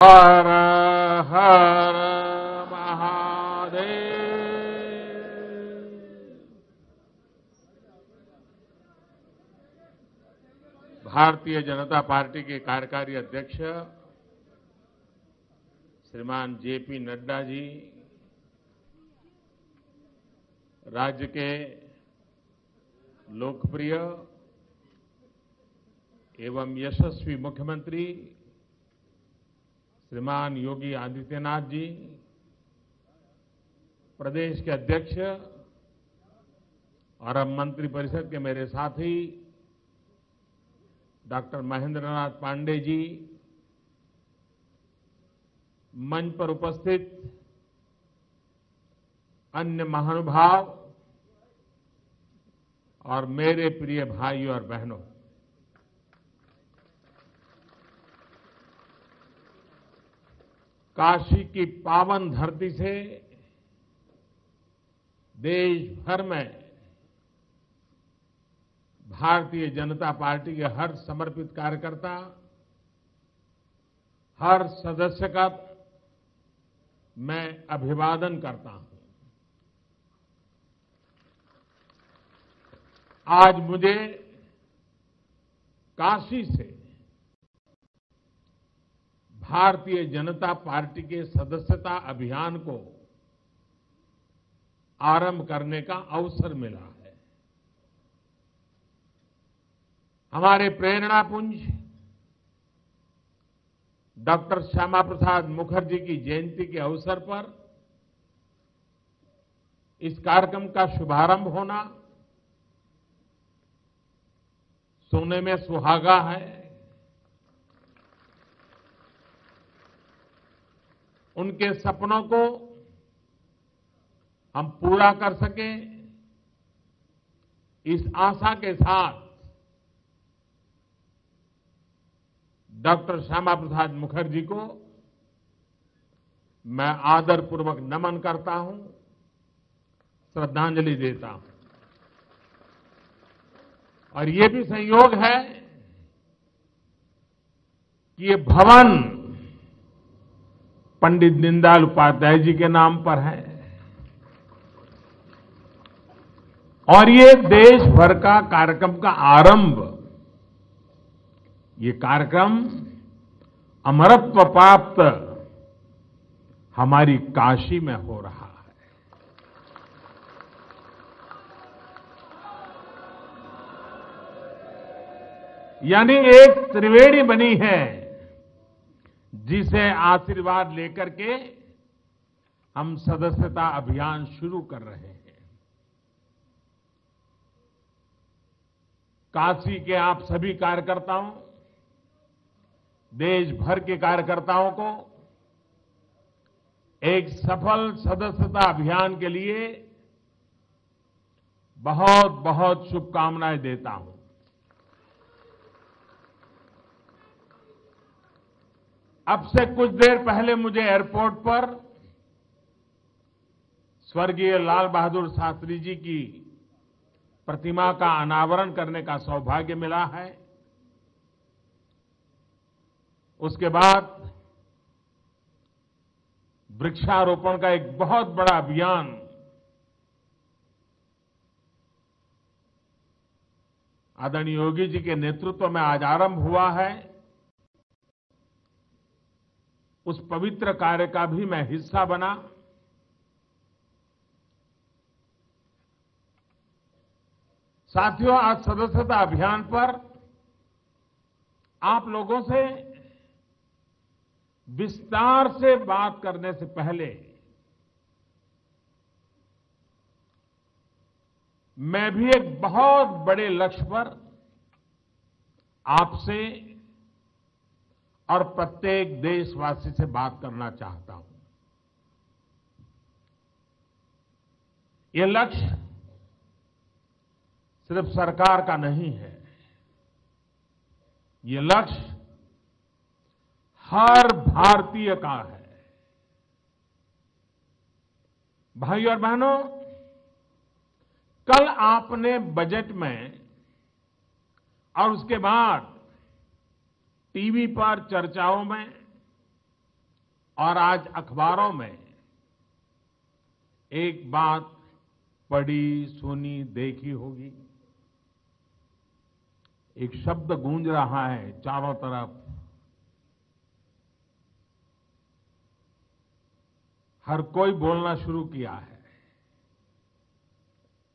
हर हर Mahadev. Bharatiya Janata party के कार्यकारी अध्यक्ष श्रीमान जेपी नड्डा जी, राज्य के लोकप्रिय एवं यशस्वी मुख्यमंत्री श्रीमान योगी आदित्यनाथ जी, प्रदेश के अध्यक्ष और अब मंत्रिपरिषद के मेरे साथी डॉक्टर महेंद्र नाथ पांडे जी, मंच पर उपस्थित अन्य महानुभाव और मेरे प्रिय भाइयों और बहनों, काशी की पावन धरती से देश भर में भारतीय जनता पार्टी के हर समर्पित कार्यकर्ता, हर सदस्य का मैं अभिवादन करता हूं। आज मुझे काशी से भारतीय जनता पार्टी के सदस्यता अभियान को आरंभ करने का अवसर मिला है। हमारे प्रेरणा पुंज डॉक्टर श्यामा प्रसाद मुखर्जी की जयंती के अवसर पर इस कार्यक्रम का शुभारंभ होना सोने में सुहागा है। उनके सपनों को हम पूरा कर सकें, इस आशा के साथ डॉक्टर श्यामा प्रसाद मुखर्जी को मैं आदरपूर्वक नमन करता हूं, श्रद्धांजलि देता हूं। और ये भी संयोग है कि ये भवन पंडित दीनदयाल उपाध्याय जी के नाम पर है और ये देश भर का कार्यक्रम का आरंभ, ये कार्यक्रम अमरत्व प्राप्त हमारी काशी में हो रहा है। यानी एक त्रिवेणी बनी है जिसे आशीर्वाद लेकर के हम सदस्यता अभियान शुरू कर रहे हैं। काशी के आप सभी कार्यकर्ताओं, देश भर के कार्यकर्ताओं को एक सफल सदस्यता अभियान के लिए बहुत बहुत शुभकामनाएं देता हूं। अब से कुछ देर पहले मुझे एयरपोर्ट पर स्वर्गीय लाल बहादुर शास्त्री जी की प्रतिमा का अनावरण करने का सौभाग्य मिला है। उसके बाद वृक्षारोपण का एक बहुत बड़ा अभियान आदरणीय योगी जी के नेतृत्व में आज आरंभ हुआ है। उस पवित्र कार्य का भी मैं हिस्सा बना। साथियों, आज सदस्यता अभियान पर आप लोगों से विस्तार से बात करने से पहले मैं भी एक बहुत बड़े लक्ष्य पर आपसे और प्रत्येक देशवासी से बात करना चाहता हूं। ये लक्ष्य सिर्फ सरकार का नहीं है, ये लक्ष्य हर भारतीय का है। भाइयों और बहनों, कल आपने बजट में और उसके बाद टीवी पर चर्चाओं में और आज अखबारों में एक बात पढ़ी, सुनी, देखी होगी। एक शब्द गूंज रहा है चारों तरफ। हर कोई बोलना शुरू किया है।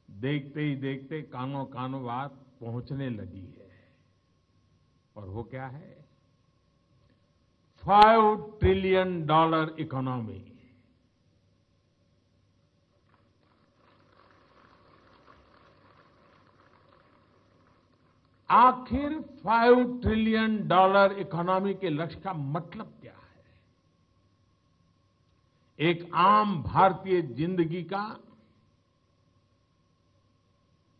देखते ही देखते कानों कानों बात पहुंचने लगी है। और वो क्या है? $5 ट्रिलियन इकोनॉमी। आखिर $5 ट्रिलियन इकोनॉमी के लक्ष्य का मतलब क्या है? एक आम भारतीय जिंदगी का,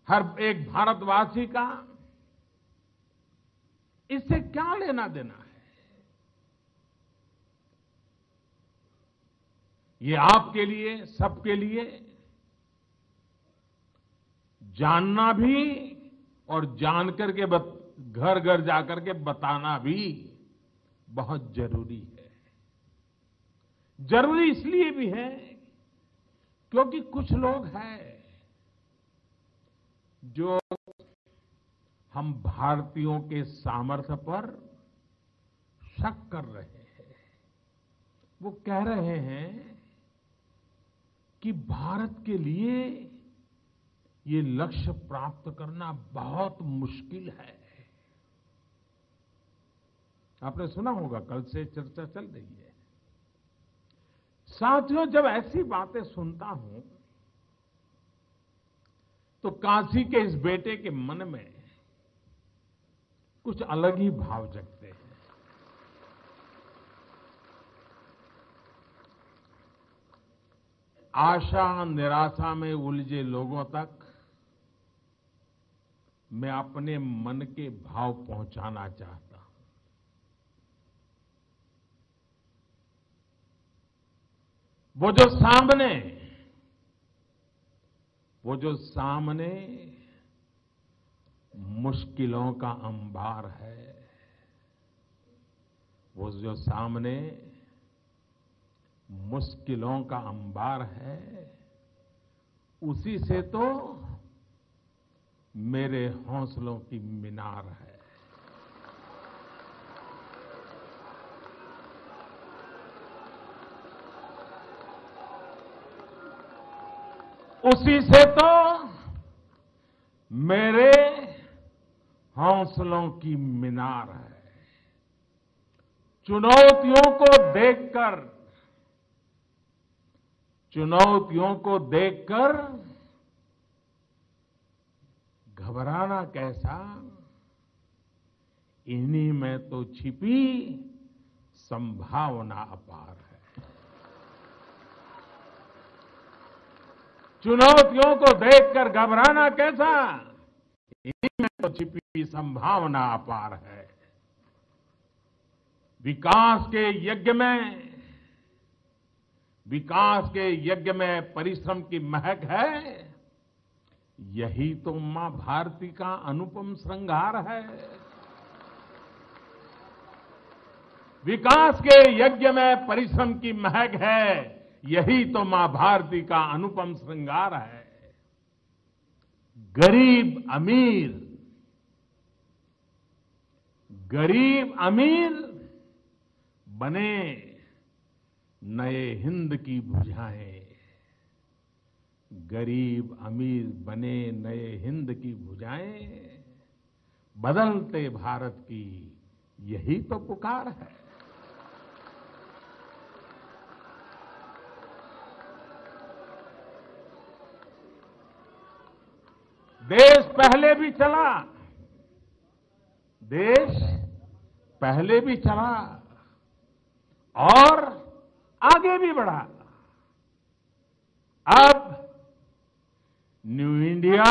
हर एक भारतवासी का इससे क्या लेना देना है? ये आपके लिए, सबके लिए जानना भी और जानकर के घर घर जाकर के बताना भी बहुत जरूरी है। जरूरी इसलिए भी है क्योंकि कुछ लोग हैं जो हम भारतीयों के सामर्थ्य पर शक कर रहे हैं। वो कह रहे हैं कि भारत के लिए ये लक्ष्य प्राप्त करना बहुत मुश्किल है। आपने सुना होगा, कल से चर्चा चल रही है। साथियों, जब ऐसी बातें सुनता हूं तो काशी के इस बेटे के मन में कुछ अलग ही भाव जगते हैं। आशा निराशा में उलझे लोगों तक मैं अपने मन के भाव पहुंचाना चाहता हूं। वो जो सामने मुश्किलों का अंबार है, वो जो सामने मुश्किलों का अंबार है, उसी से तो मेरे हौसलों की मीनार है। उसी से तो मेरे हौसलों की मीनार है। चुनौतियों को देखकर घबराना कैसा, इन्हीं में तो छिपी संभावना अपार है। चुनौतियों को देखकर घबराना कैसा, इन्हीं में तो छिपी संभावना अपार है। विकास के यज्ञ में परिश्रम की महक है। यही तो मां भारती का अनुपम श्रृंगार है। विकास के यज्ञ में परिश्रम की महक है। यही तो मां भारती का अनुपम श्रृंगार है। गरीब अमीर बने नए हिंद की भुजाएं। गरीब अमीर बने नए हिंद की भुजाएं। बदलते भारत की यही तो पुकार है। देश पहले भी चला और आगे भी बढ़ा। अब न्यू इंडिया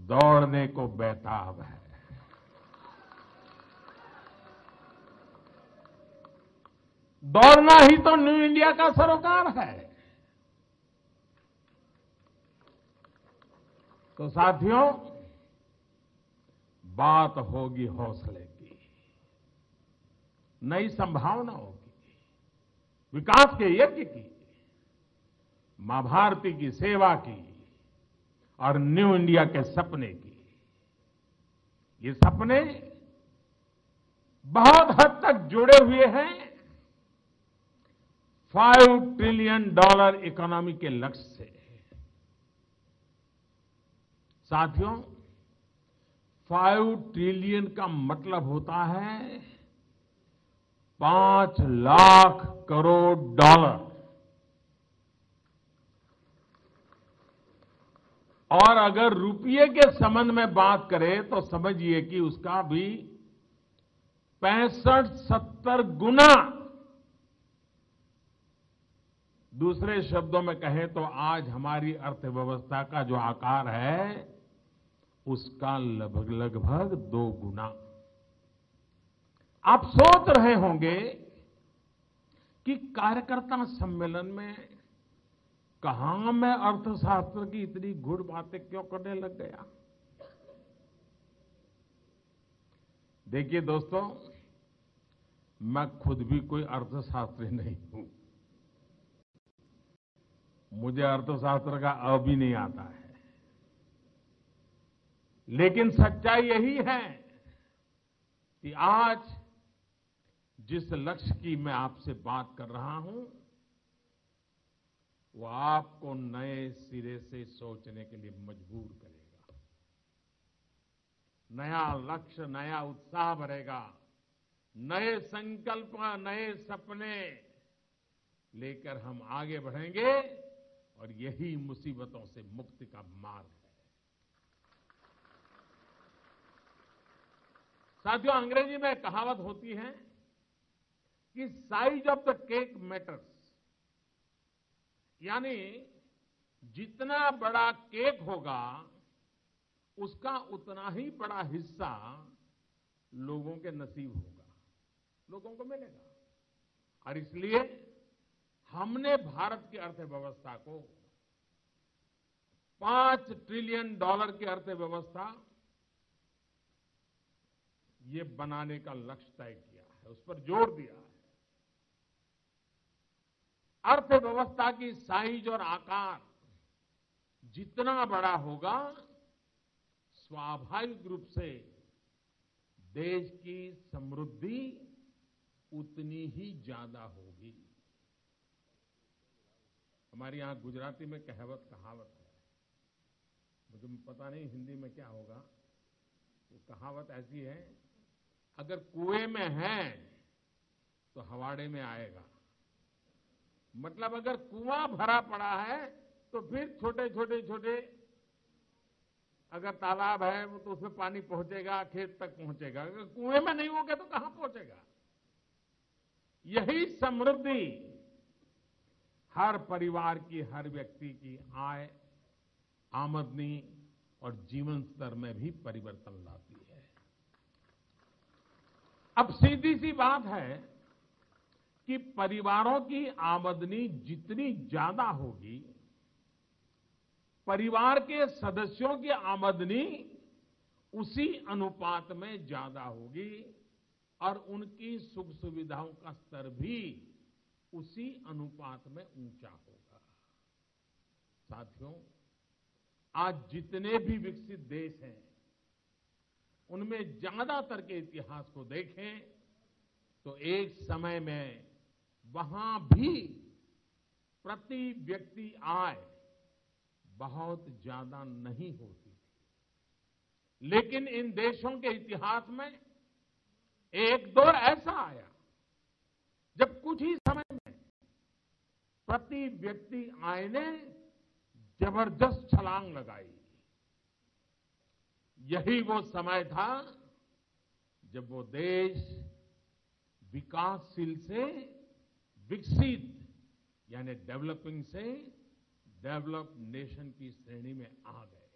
दौड़ने को बेताब है। दौड़ना ही तो न्यू इंडिया का सरोकार है। तो साथियों, बात होगी हौसले की, नई संभावना होगी। विकास के यज्ञ की, मां भारती की सेवा की और न्यू इंडिया के सपने की। ये सपने बहुत हद तक जुड़े हुए हैं $5 ट्रिलियन इकोनॉमी के लक्ष्य से। साथियों, 5 ट्रिलियन का मतलब होता है 5 लाख करोड़ डॉलर। और अगर रुपये के संबंध में बात करें तो समझिए कि उसका भी 65-70 गुना। दूसरे शब्दों में कहें तो आज हमारी अर्थव्यवस्था का जो आकार है उसका लगभग 2 गुना। आप सोच रहे होंगे कि कार्यकर्ता सम्मेलन में कहां मैं अर्थशास्त्र की इतनी गूढ़ बातें क्यों करने लग गया। देखिए दोस्तों, मैं खुद भी कोई अर्थशास्त्री नहीं हूं। मुझे अर्थशास्त्र का अ भी नहीं आता है। लेकिन सच्चाई यही है कि आज जिस लक्ष्य की मैं आपसे बात कर रहा हूं वो आपको नए सिरे से सोचने के लिए मजबूर करेगा। नया लक्ष्य, नया उत्साह भरेगा, नए संकल्प, नए सपने लेकर हम आगे बढ़ेंगे और यही मुसीबतों से मुक्ति का मार्ग है। साथियों, अंग्रेजी में कहावत होती है कि size of the cake matters, यानी जितना बड़ा केक होगा उसका उतना ही बड़ा हिस्सा लोगों के नसीब होगा, लोगों को मिलेगा। और इसलिए हमने भारत की अर्थव्यवस्था को $5 ट्रिलियन की अर्थव्यवस्था ये बनाने का लक्ष्य तय किया है, उस पर जोर दिया है। अर्थव्यवस्था की साइज और आकार जितना बड़ा होगा स्वाभाविक रूप से देश की समृद्धि उतनी ही ज्यादा होगी। हमारे यहां गुजराती में कहावत है, मुझे पता नहीं हिंदी में क्या होगा। वो कहावत ऐसी है, अगर कुएं में है तो हवाड़े में आएगा। मतलब अगर कुआं भरा पड़ा है तो फिर छोटे अगर तालाब है तो उसमें पानी पहुंचेगा, खेत तक पहुंचेगा। अगर कुएं में नहीं होगा तो कहां पहुंचेगा। यही समृद्धि हर परिवार की, हर व्यक्ति की आय, आमदनी और जीवन स्तर में भी परिवर्तन लाती है। अब सीधी सी बात है कि परिवारों की आमदनी जितनी ज्यादा होगी, परिवार के सदस्यों की आमदनी उसी अनुपात में ज्यादा होगी और उनकी सुख सुविधाओं का स्तर भी उसी अनुपात में ऊंचा होगा। साथियों, आज जितने भी विकसित देश हैं उनमें ज्यादातर के इतिहास को देखें तो एक समय में वहां भी प्रति व्यक्ति आय बहुत ज्यादा नहीं होती थी। लेकिन इन देशों के इतिहास में एक दौर ऐसा आया जब कुछ ही समय में प्रति व्यक्ति आय ने जबरदस्त छलांग लगाई। यही वो समय था जब वो देश विकासशील से विकसित यानी डेवलपिंग से डेवलप नेशन की श्रेणी में आ गए।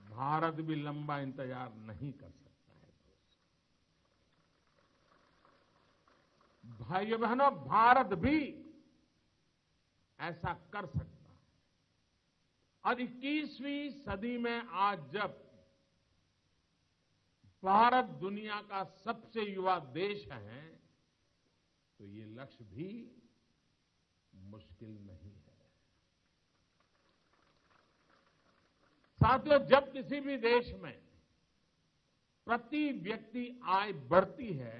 भारत भी लंबा इंतजार नहीं कर सकता है। भाइयों बहनों, भारत भी ऐसा कर सकता है। और 21वीं सदी में आज जब भारत दुनिया का सबसे युवा देश है तो ये लक्ष्य भी मुश्किल नहीं है। साथियों, जब किसी भी देश में प्रति व्यक्ति आय बढ़ती है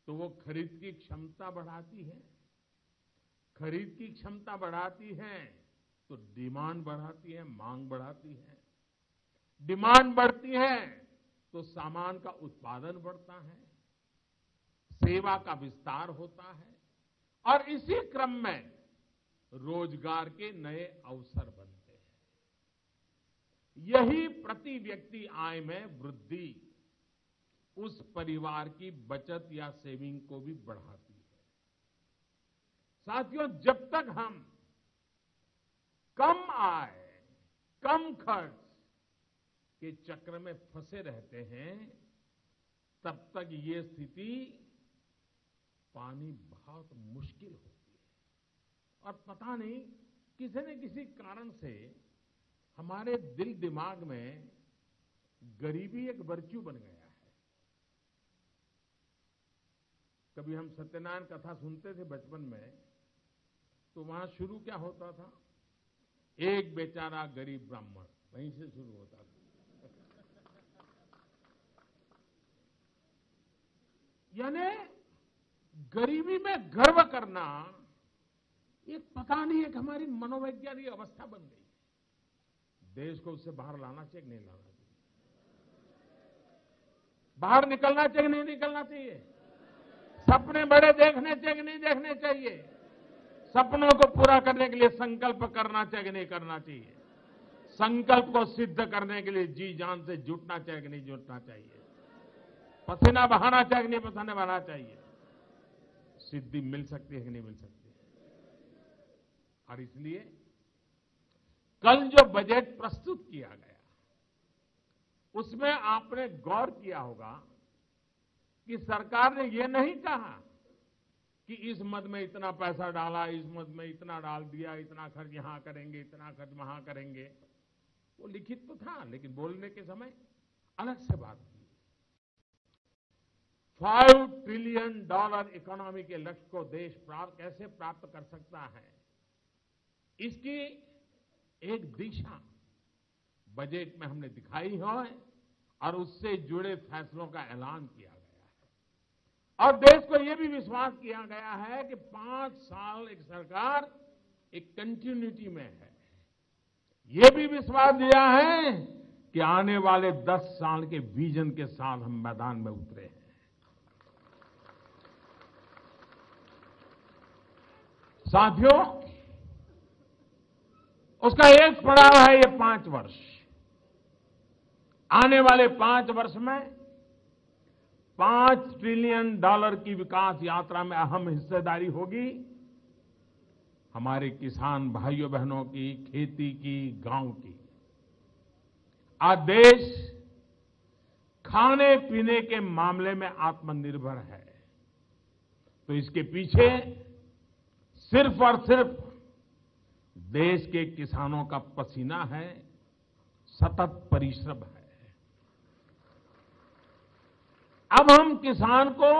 तो वो खरीद की क्षमता बढ़ाती है, खरीद की क्षमता बढ़ाती है तो डिमांड बढ़ाती है, मांग बढ़ाती है, डिमांड बढ़ती है तो सामान का उत्पादन बढ़ता है, सेवा का विस्तार होता है और इसी क्रम में रोजगार के नए अवसर बनते हैं। यही प्रति व्यक्ति आय में वृद्धि उस परिवार की बचत या सेविंग को भी बढ़ाती है। साथियों, जब तक हम कम आय, कम खर्च के चक्र में फंसे रहते हैं, तब तक ये स्थिति पानी बहुत मुश्किल होती है। और पता नहीं किसी न किसी कारण से हमारे दिल दिमाग में गरीबी एक वर्च्यू बन गया है। कभी हम सत्यनारायण कथा सुनते थे बचपन में, तो वहां शुरू क्या होता था? एक बेचारा गरीब ब्राह्मण, वहीं से शुरू होता था। यानी गरीबी में गर्व करना एक पता नहीं है कि हमारी मनोवैज्ञानिक अवस्था बन गई। देश को उससे बाहर लाना चाहिए कि नहीं लाना चाहिए? बाहर निकलना चाहिए कि नहीं निकलना चाहिए? सपने बड़े देखने चाहिए कि नहीं देखने चाहिए? सपनों को पूरा करने के लिए संकल्प करना चाहिए कि नहीं करना चाहिए? संकल्प को सिद्ध करने के लिए जी जान से जुटना चाहिए कि नहीं जुटना चाहिए? पसीना बहाना चाहिए कि नहीं पसीना बहाना चाहिए? सिद्धि मिल सकती है कि नहीं मिल सकती? और इसलिए कल जो बजट प्रस्तुत किया गया, उसमें आपने गौर किया होगा कि सरकार ने यह नहीं कहा कि इस मद में इतना पैसा डाला, इस मद में इतना डाल दिया, इतना खर्च यहां करेंगे, इतना खर्च वहां करेंगे। वो लिखित तो था, लेकिन बोलने के समय अलग से बात की। $5 ट्रिलियन इकोनॉमी के लक्ष्य को देश कैसे प्राप्त कर सकता है, इसकी एक दिशा बजट में हमने दिखाई है और उससे जुड़े फैसलों का ऐलान किया गया है। और देश को यह भी विश्वास किया गया है कि 5 साल एक सरकार एक कंटिन्यूटी में है। यह भी विश्वास दिया है कि आने वाले 10 साल के विजन के साथ हम मैदान में उतरे हैं। साथियों, उसका एक पड़ाव है ये 5 वर्ष। आने वाले 5 वर्ष में $5 ट्रिलियन की विकास यात्रा में अहम हिस्सेदारी होगी हमारे किसान भाइयों बहनों की, खेती की, गांव की। आज देश खाने पीने के मामले में आत्मनिर्भर है, तो इसके पीछे सिर्फ और सिर्फ देश के किसानों का पसीना है, सतत परिश्रम है। अब हम किसान को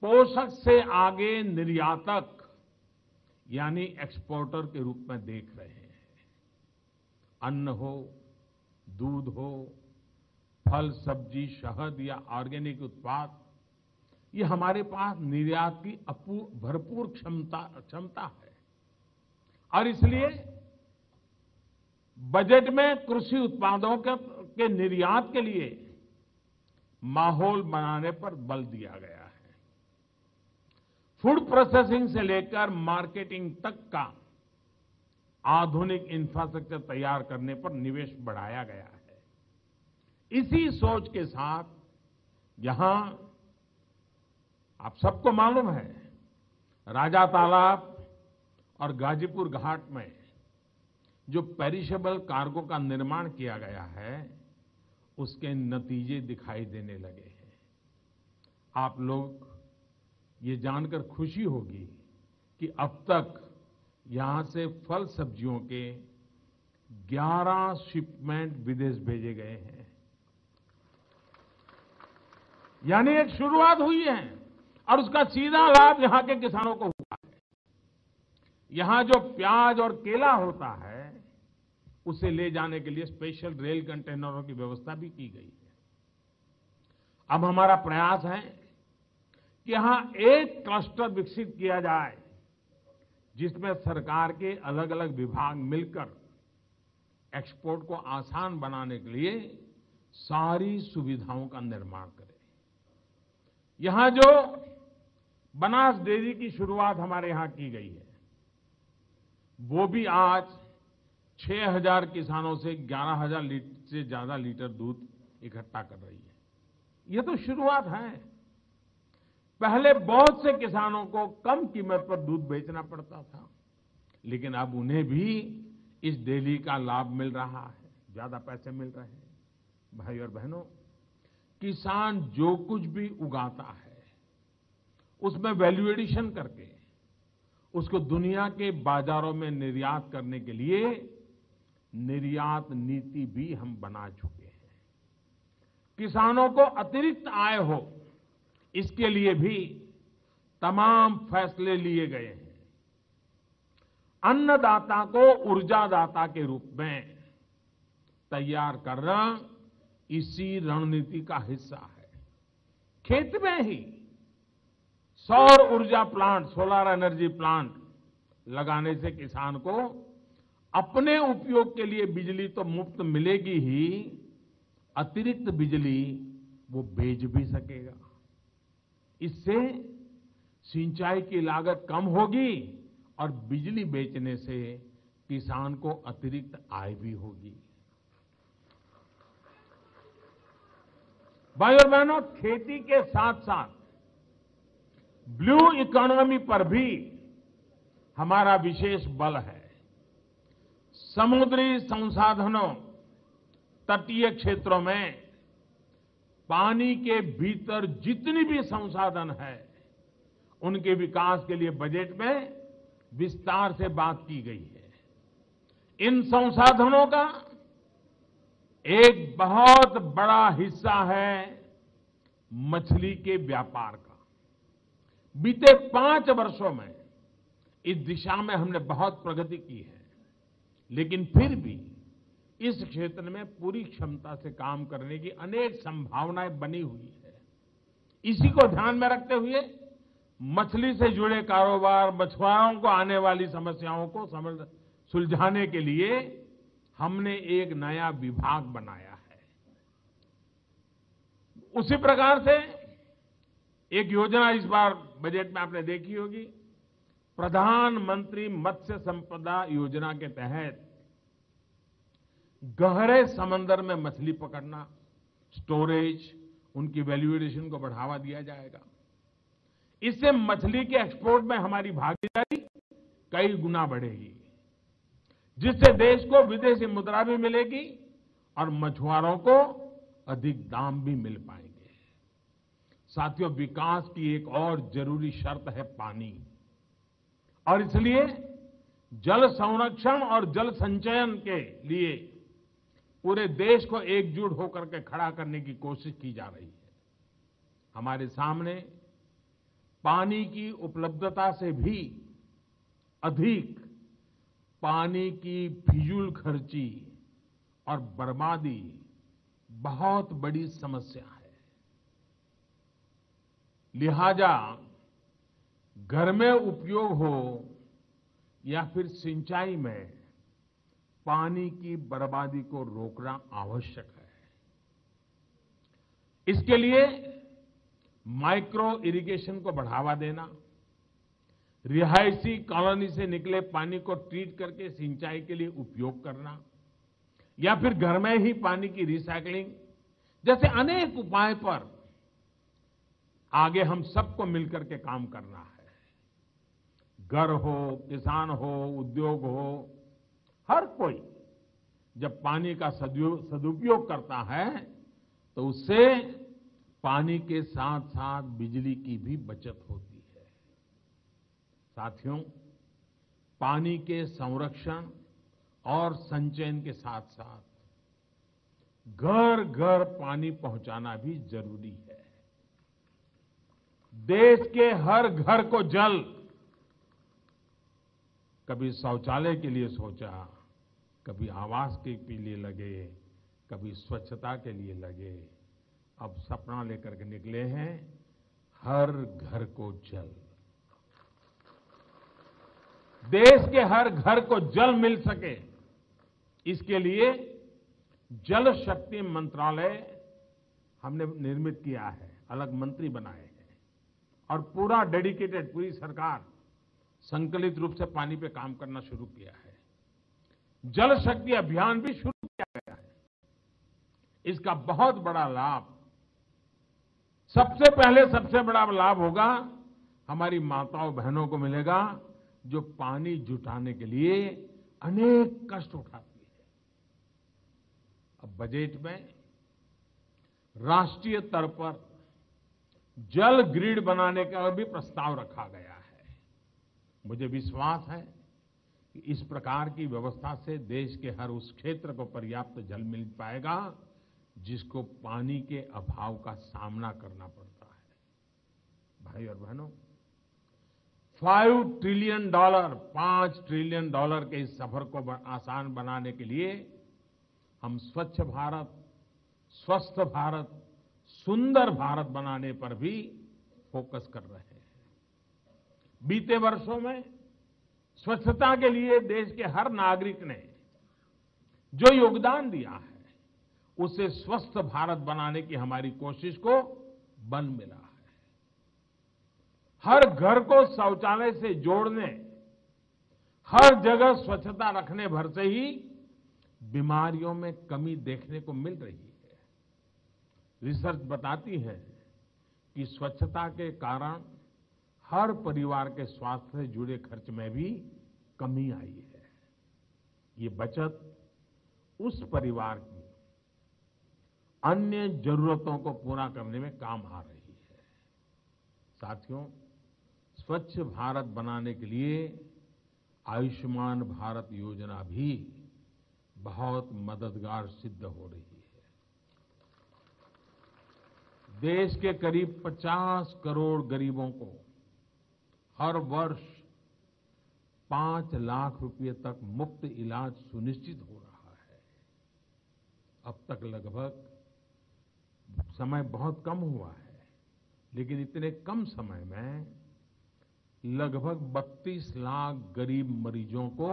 पोषक से आगे निर्यातक यानी एक्सपोर्टर के रूप में देख रहे हैं। अन्न हो, दूध हो, फल, सब्जी, शहद या ऑर्गेनिक उत्पाद, ये हमारे पास निर्यात की भरपूर क्षमता है। और इसलिए बजट में कृषि उत्पादों के निर्यात के लिए माहौल बनाने पर बल दिया गया है। फूड प्रोसेसिंग से लेकर मार्केटिंग तक का आधुनिक इंफ्रास्ट्रक्चर तैयार करने पर निवेश बढ़ाया गया है। इसी सोच के साथ यहां आप सबको मालूम है, राजा तालाब और गाजीपुर घाट में जो पेरिशेबल कार्गो का निर्माण किया गया है, उसके नतीजे दिखाई देने लगे हैं। आप लोग ये जानकर खुशी होगी कि अब तक यहां से फल सब्जियों के 11 शिपमेंट विदेश भेजे गए हैं। यानी एक शुरुआत हुई है और उसका सीधा लाभ यहां के किसानों को हुआ है। यहां जो प्याज और केला होता है उसे ले जाने के लिए स्पेशल रेल कंटेनरों की व्यवस्था भी की गई है। अब हमारा प्रयास है कि यहां एक क्लस्टर विकसित किया जाए जिसमें सरकार के अलग अलग विभाग मिलकर एक्सपोर्ट को आसान बनाने के लिए सारी सुविधाओं का निर्माण करें। यहां जो बनास डेयरी की शुरुआत हमारे यहां की गई है, वो भी आज 6,000 किसानों से 11,000 लीटर से ज्यादा लीटर दूध इकट्ठा कर रही है। ये तो शुरुआत है। पहले बहुत से किसानों को कम कीमत पर दूध बेचना पड़ता था, लेकिन अब उन्हें भी इस डेयरी का लाभ मिल रहा है, ज्यादा पैसे मिल रहे हैं। भाई और बहनों, किसान जो कुछ भी उगाता है उसमें वैल्यू एडिशन करके उसको दुनिया के बाजारों में निर्यात करने के लिए निर्यात नीति भी हम बना चुके हैं। किसानों को अतिरिक्त आय हो, इसके लिए भी तमाम फैसले लिए गए हैं। अन्नदाता को ऊर्जादाता के रूप में तैयार करना इसी रणनीति का हिस्सा है। खेत में ही सौर ऊर्जा प्लांट, सोलर एनर्जी प्लांट लगाने से किसान को अपने उपयोग के लिए बिजली तो मुफ्त मिलेगी ही, अतिरिक्त बिजली वो बेच भी सकेगा। इससे सिंचाई की लागत कम होगी और बिजली बेचने से किसान को अतिरिक्त आय भी होगी। भाई और बहनों, खेती के साथ साथ ब्लू इकोनॉमी पर भी हमारा विशेष बल है। समुद्री संसाधनों, तटीय क्षेत्रों में पानी के भीतर जितनी भी संसाधन है उनके विकास के लिए बजट में विस्तार से बात की गई है। इन संसाधनों का एक बहुत बड़ा हिस्सा है मछली के व्यापार का। बीते 5 वर्षों में इस दिशा में हमने बहुत प्रगति की है, लेकिन फिर भी इस क्षेत्र में पूरी क्षमता से काम करने की अनेक संभावनाएं बनी हुई है। इसी को ध्यान में रखते हुए मछली से जुड़े कारोबार, मछुआरों को आने वाली समस्याओं को सुलझाने के लिए हमने एक नया विभाग बनाया है। उसी प्रकार से एक योजना इस बार बजट में आपने देखी होगी, प्रधानमंत्री मत्स्य संपदा योजना के तहत गहरे समंदर में मछली पकड़ना, स्टोरेज, उनकी वैल्यू एडिशन को बढ़ावा दिया जाएगा। इससे मछली के एक्सपोर्ट में हमारी भागीदारी कई गुना बढ़ेगी, जिससे देश को विदेशी मुद्रा भी मिलेगी और मछुआरों को अधिक दाम भी मिल पाएंगे। साथियों, विकास की एक और जरूरी शर्त है पानी, और इसलिए जल संरक्षण और जल संचयन के लिए पूरे देश को एकजुट होकर के खड़ा करने की कोशिश की जा रही है। हमारे सामने पानी की उपलब्धता से भी अधिक पानी की फिजूल खर्ची और बर्बादी बहुत बड़ी समस्या है। लिहाजा घर में उपयोग हो या फिर सिंचाई में पानी की बर्बादी को रोकना आवश्यक है। इसके लिए माइक्रो इरिगेशन को बढ़ावा देना, रिहायशी कॉलोनी से निकले पानी को ट्रीट करके सिंचाई के लिए उपयोग करना, या फिर घर में ही पानी की रिसाइकलिंग जैसे अनेक उपाय पर आगे हम सबको मिलकर के काम करना है। घर हो, किसान हो, उद्योग हो, हर कोई जब पानी का सदुपयोग करता है तो उससे पानी के साथ साथ बिजली की भी बचत होती है। साथियों, पानी के संरक्षण और संचयन के साथ साथ घर घर पानी पहुंचाना भी जरूरी है। देश के हर घर को जल, कभी शौचालय के लिए सोचा, कभी आवास के लिए लगे, कभी स्वच्छता के लिए लगे, अब सपना लेकर के निकले हैं हर घर को जल। देश के हर घर को जल मिल सके, इसके लिए जल शक्ति मंत्रालय हमने निर्मित किया है, अलग मंत्री बनाए हैं और पूरा डेडिकेटेड, पूरी सरकार संकलित रूप से पानी पे काम करना शुरू किया है। जल शक्ति अभियान भी शुरू किया गया है। इसका बहुत बड़ा लाभ, सबसे पहले सबसे बड़ा लाभ होगा हमारी माताओं बहनों को मिलेगा जो पानी जुटाने के लिए अनेक कष्ट उठाती है। अब बजट में राष्ट्रीय स्तर पर जल ग्रिड बनाने का भी प्रस्ताव रखा गया है। मुझे विश्वास है कि इस प्रकार की व्यवस्था से देश के हर उस क्षेत्र को पर्याप्त जल मिल पाएगा जिसको पानी के अभाव का सामना करना पड़ता है। भाई और बहनों, $5 ट्रिलियन, $5 ट्रिलियन के इस सफर को आसान बनाने के लिए हम स्वच्छ भारत, स्वस्थ भारत, सुंदर भारत बनाने पर भी फोकस कर रहे हैं। बीते वर्षों में स्वच्छता के लिए देश के हर नागरिक ने जो योगदान दिया है, उसे स्वस्थ भारत बनाने की हमारी कोशिश को बल मिला है। हर घर को शौचालय से जोड़ने, हर जगह स्वच्छता रखने भर से ही बीमारियों में कमी देखने को मिल रही है। रिसर्च बताती है कि स्वच्छता के कारण हर परिवार के स्वास्थ्य से जुड़े खर्च में भी कमी आई है। ये बचत उस परिवार की अन्य जरूरतों को पूरा करने में काम आ रही है। साथियों, स्वच्छ भारत बनाने के लिए आयुष्मान भारत योजना भी बहुत मददगार सिद्ध हो रही है। देश के करीब 50 करोड़ गरीबों को हर वर्ष 5 लाख रुपए तक मुफ्त इलाज सुनिश्चित हो रहा है। अब तक लगभग, समय बहुत कम हुआ है, लेकिन इतने कम समय में लगभग 32 लाख गरीब मरीजों को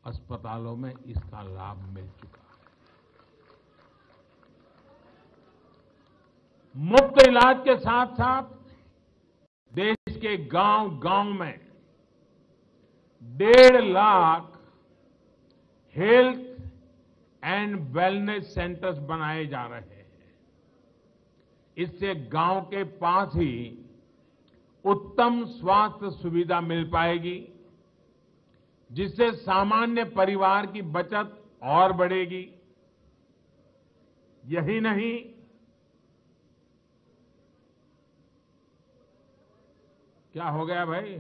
अस्पतालों में इसका लाभ मिल चुका है। मुफ्त इलाज के साथ साथ देश के गांव-गांव में 1.5 lakh health and wellness centres बनाए जा रहे हैं। इससे गांव के पास ही उत्तम स्वास्थ्य सुविधा मिल पाएगी, जिससे सामान्य परिवार की बचत और बढ़ेगी। यही नहीं, क्या हो गया भाई?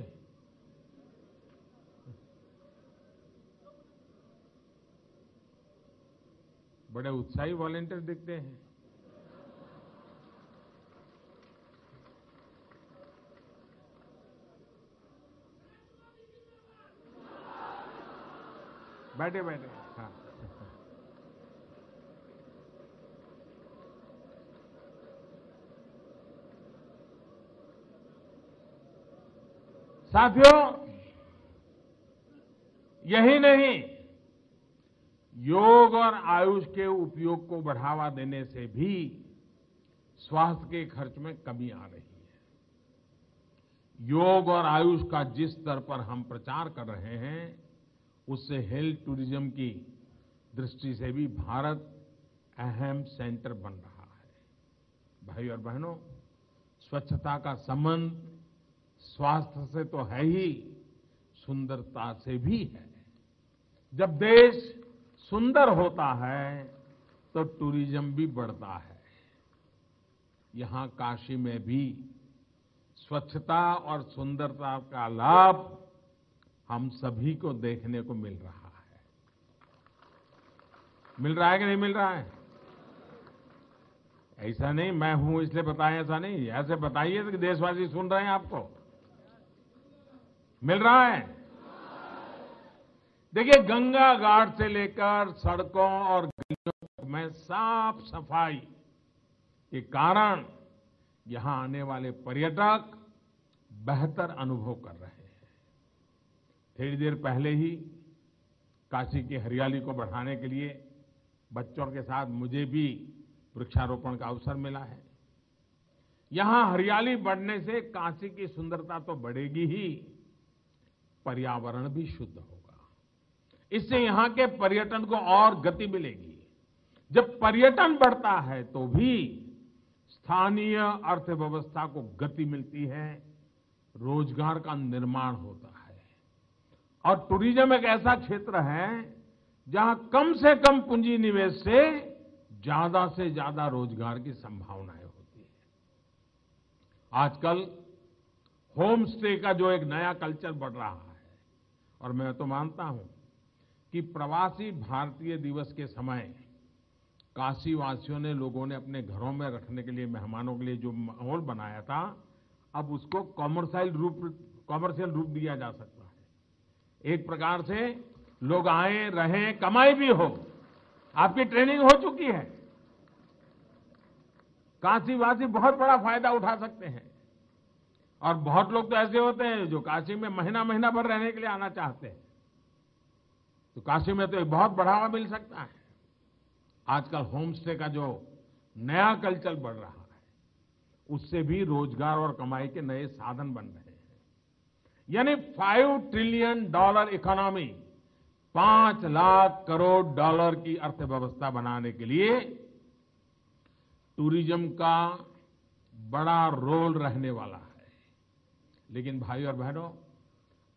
बड़े उत्साही वॉलेंटियर दिखते हैं। बैठे बैठे, हाँ। साथियों, यही नहीं, योग और आयुष के उपयोग को बढ़ावा देने से भी स्वास्थ्य के खर्च में कमी आ रही है। योग और आयुष का जिस स्तर पर हम प्रचार कर रहे हैं, उससे हेल्थ टूरिज्म की दृष्टि से भी भारत अहम सेंटर बन रहा है। भाई और बहनों, स्वच्छता का संबंध स्वास्थ्य से तो है ही, सुंदरता से भी है। जब देश सुंदर होता है तो टूरिज्म भी बढ़ता है। यहां काशी में भी स्वच्छता और सुंदरता का लाभ हम सभी को देखने को मिल रहा है। मिल रहा है कि नहीं मिल रहा है? ऐसा नहीं मैं हूं इसलिए बताएं, ऐसा नहीं, ऐसे बताइए कि देशवासी सुन रहे हैं आपको, मिल रहा है। देखिए, गंगा घाट से लेकर सड़कों और गलियों में साफ सफाई के कारण यहां आने वाले पर्यटक बेहतर अनुभव कर रहे हैं। थोड़ी देर पहले ही काशी की हरियाली को बढ़ाने के लिए बच्चों के साथ मुझे भी वृक्षारोपण का अवसर मिला है। यहां हरियाली बढ़ने से काशी की सुंदरता तो बढ़ेगी ही, पर्यावरण भी शुद्ध होगा। इससे यहां के पर्यटन को और गति मिलेगी। जब पर्यटन बढ़ता है तो भी स्थानीय अर्थव्यवस्था को गति मिलती है, रोजगार का निर्माण होता है। और टूरिज्म एक ऐसा क्षेत्र है जहां कम से कम पूंजी निवेश से ज्यादा रोजगार की संभावनाएं होती है। आजकल होम स्टे का जो एक नया कल्चर बढ़ रहा है, और मैं तो मानता हूं कि प्रवासी भारतीय दिवस के समय काशी वासियों ने, लोगों ने अपने घरों में रखने के लिए, मेहमानों के लिए जो माहौल बनाया था, अब उसको कॉमर्शियल रूप दिया जा सकता है। एक प्रकार से लोग आए, रहें, कमाई भी हो। आपकी ट्रेनिंग हो चुकी है, काशीवासी बहुत बड़ा फायदा उठा सकते हैं। और बहुत लोग तो ऐसे होते हैं जो काशी में महीना महीना भर रहने के लिए आना चाहते हैं, तो काशी में तो एक बहुत बढ़ावा मिल सकता है। आजकल होम स्टे का जो नया कल्चर बढ़ रहा है, उससे भी रोजगार और कमाई के नए साधन बन रहे हैं। यानी $5 trillion economy, 5 lakh crore dollar की अर्थव्यवस्था बनाने के लिए टूरिज्म का बड़ा रोल रहने वाला है। लेकिन भाई और बहनों,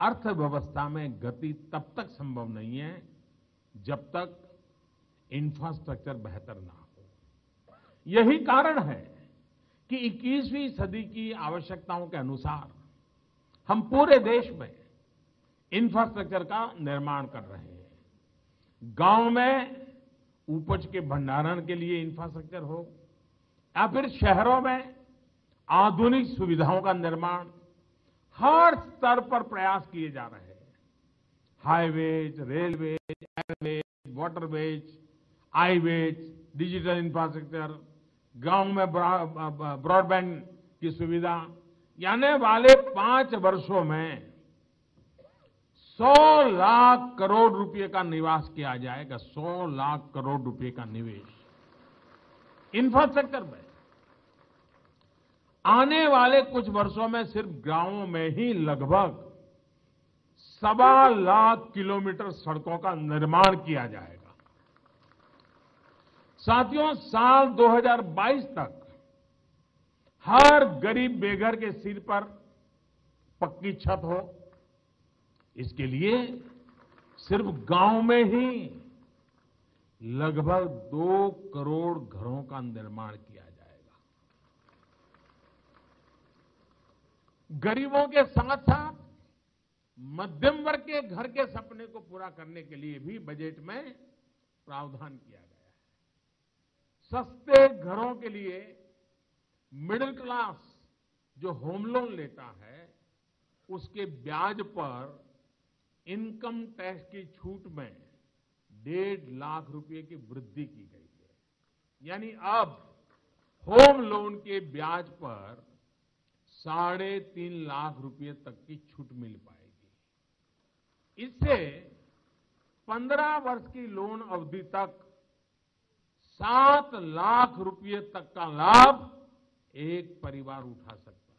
अर्थव्यवस्था में गति तब तक संभव नहीं है जब तक इंफ्रास्ट्रक्चर बेहतर ना हो। यही कारण है कि 21वीं सदी की आवश्यकताओं के अनुसार हम पूरे देश में इंफ्रास्ट्रक्चर का निर्माण कर रहे हैं। गांव में उपज के भंडारण के लिए इंफ्रास्ट्रक्चर हो, या फिर शहरों में आधुनिक सुविधाओं का निर्माण, हर स्तर पर प्रयास किए जा रहे हैं। Highways, railways, airways, waterways, i-ways, digital infrastructure, गांव में ब्रॉडबैंड की सुविधा। आने वाले 5 वर्षों में 100 लाख करोड़ रुपए का निवेश किया जाएगा। 100 लाख करोड़ रुपए का निवेश इंफ्रास्ट्रक्चर में। आने वाले कुछ वर्षों में सिर्फ गांवों में ही लगभग 1.25 लाख किलोमीटर सड़कों का निर्माण किया जाएगा। साथियों, साल 2022 तक हर गरीब बेघर के सिर पर पक्की छत हो, इसके लिए सिर्फ गांव में ही लगभग 2 करोड़ घरों का निर्माण किया जाएगा। गरीबों के साथ साथ मध्यम वर्ग के घर के सपने को पूरा करने के लिए भी बजट में प्रावधान किया गया है। सस्ते घरों के लिए मिडिल क्लास जो होम लोन लेता है, उसके ब्याज पर इनकम टैक्स की छूट में 1.5 लाख रुपए की वृद्धि की गई है। यानी अब होम लोन के ब्याज पर 3.5 लाख रुपए तक की छूट मिल पाएगी। इससे 15 वर्ष की लोन अवधि तक 7 लाख रुपए तक का लाभ एक परिवार उठा सकता है।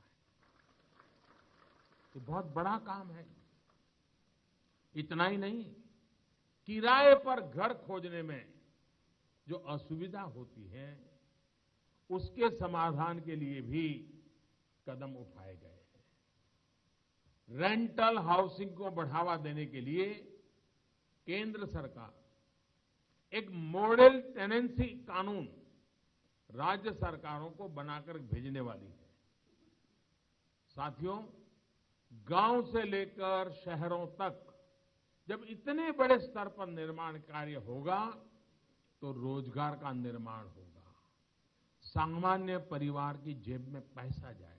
ये बहुत बड़ा काम है। इतना ही नहीं, किराए पर घर खोजने में जो असुविधा होती है, उसके समाधान के लिए भी कदम उठाए गए हैं। रेंटल हाउसिंग को बढ़ावा देने के लिए केंद्र सरकार एक मॉडल टेनेंसी कानून राज्य सरकारों को बनाकर भेजने वाली है। साथियों, गांव से लेकर शहरों तक जब इतने बड़े स्तर पर निर्माण कार्य होगा, तो रोजगार का निर्माण होगा, सामान्य परिवार की जेब में पैसा जाएगा।